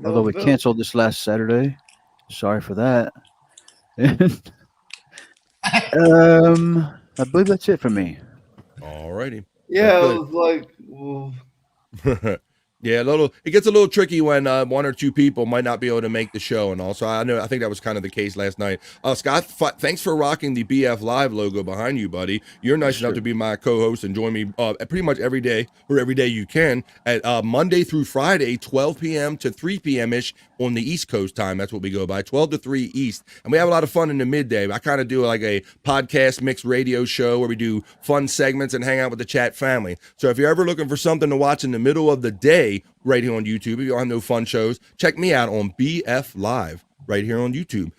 Although we canceled this last Saturday. Sorry for that. I believe that's it for me.
All righty.
Yeah, I was like, well,
yeah, it gets a little tricky when one or two people might not be able to make the show, and also I think that was kind of the case last night. Scott, thanks for rocking the BF Live logo behind you, buddy. You're nice enough to be my co-host and join me pretty much every day you can at Monday through Friday, 12 p.m. to 3 p.m. ish on the East Coast time. That's what we go by, 12 to 3 East, and we have a lot of fun in the midday. I kind of do like a podcast mixed radio show where we do fun segments and hang out with the chat family. So if you're ever looking for something to watch in the middle of the day right here on YouTube, if you have no fun shows, check me out on BF Live right here on YouTube.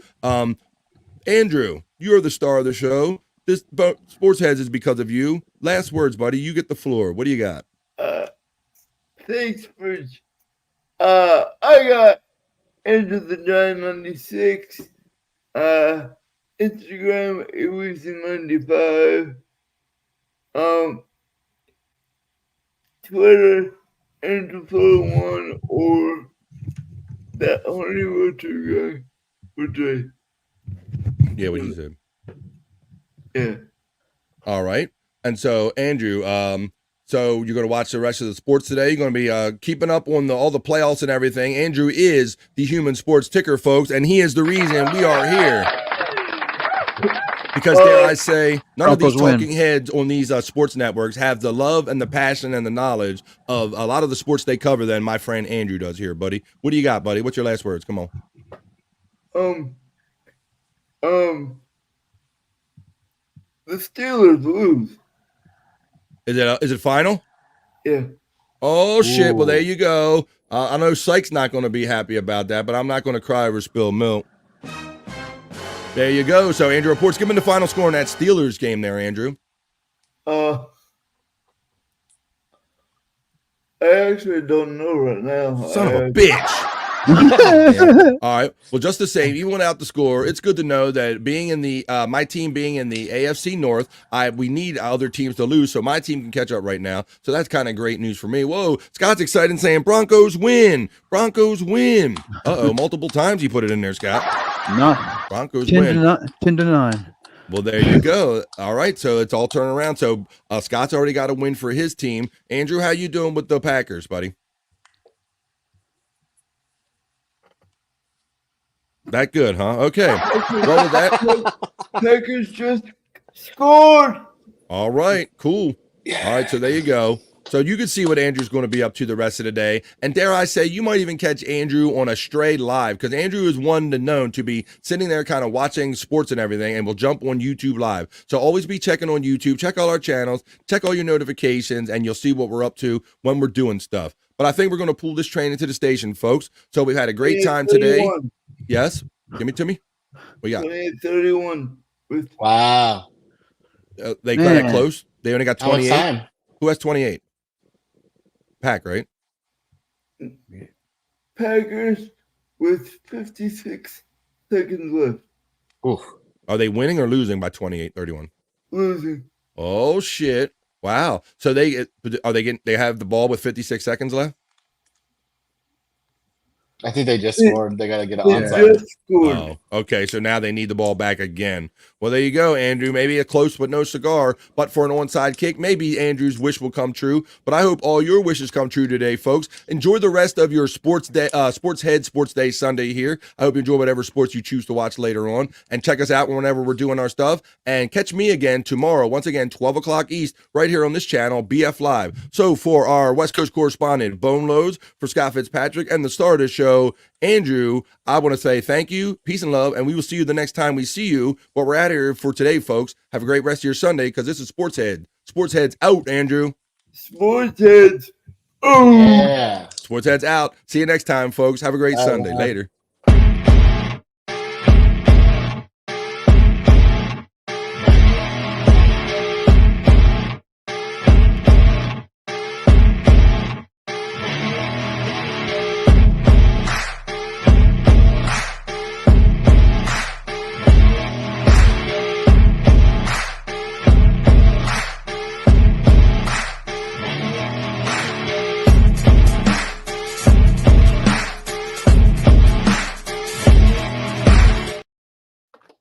Andrew, you're the star of the show. This Sports Heads is because of you. Last words, buddy. You get the floor. What do you got?
Thanks, Bridge. I got Enter the 996. Instagram, Easy95. Twitter, Enter41, or that Honey Rotter guy. What
Yeah, what he said.
Yeah.
All right. And so, Andrew, so you're going to watch the rest of the sports today. You're going to be keeping up on all the playoffs and everything. Andrew is the Human Sports Ticker, folks, and he is the reason we are here. Because dare I say, none of these talking heads on these sports networks have the love and the passion and the knowledge of a lot of the sports they cover than my friend Andrew does here, buddy. What do you got, buddy? What's your last words? Come on.
The Steelers lose.
Is it final?
Yeah.
Oh, shit. Well, there you go. I know Sykes not going to be happy about that, but I'm not going to cry over spilled milk. There you go. So, Andrew reports. Give me the final score in that Steelers game there, Andrew.
I actually don't know right now.
Son of a bitch. Yeah. All right. Well, just the same, even without the score, it's good to know that being in the my team being in the AFC North, we need other teams to lose so my team can catch up right now. So that's kind of great news for me. Whoa, Scott's excited saying Broncos win. Broncos win. Multiple times he put it in there, Scott.
No.
Broncos
10
win.
10 to 9.
Well, there you go. All right, so it's all turning around. So Scott's already got a win for his team. Andrew, how you doing with the Packers, buddy? That good, huh? Okay. Well, with that,
Packers just scored.
all right, cool. All right, so there you go. So you can see what Andrew's going to be up to the rest of the day. And dare I say, you might even catch Andrew on a stray live, because Andrew is one known to be sitting there kind of watching sports and everything, and will jump on YouTube live. So always be checking on YouTube, check all our channels, check all your notifications, and you'll see what we're up to when we're doing stuff. But I think we're going to pull this train into the station, folks. So we've had a great time today.
28-31.
Yes? Give me to me. What you got?
28-31. With
Wow.
They got it
Man.
close. They only got
How much
28.
time?
Who has 28? Pack, right?
Packers with 56 seconds left.
Oof.
Are they winning or losing by 28-31?
Losing.
Oh shit! Wow. So they have the ball with 56 seconds left.
I think they just scored. They got to get an
They
onside.
just scored.
Oh, okay. So now they need the ball back again. Well, there you go, Andrew. Maybe a close but no cigar. But for an onside kick, maybe Andrew's wish will come true. But I hope all your wishes come true today, folks. Enjoy the rest of your Sports Day Sunday here. I hope you enjoy whatever sports you choose to watch later on. And check us out whenever we're doing our stuff. And catch me again tomorrow, once again, 12 o'clock East, right here on this channel, BF Live. So for our West Coast correspondent, Boneloads, for Scott Fitzpatrick, and the star of the show, Andrew, I want to say thank you, peace and love, and we will see you the next time we see you. But we're out of here for today, folks. Have a great rest of your Sunday, because this is Sports Head. Sports Head's out, Andrew.
Sports heads. Oh.
Yeah.
Sports Head's out. See you next time, folks. Have a great Sunday.
Bye.
Later.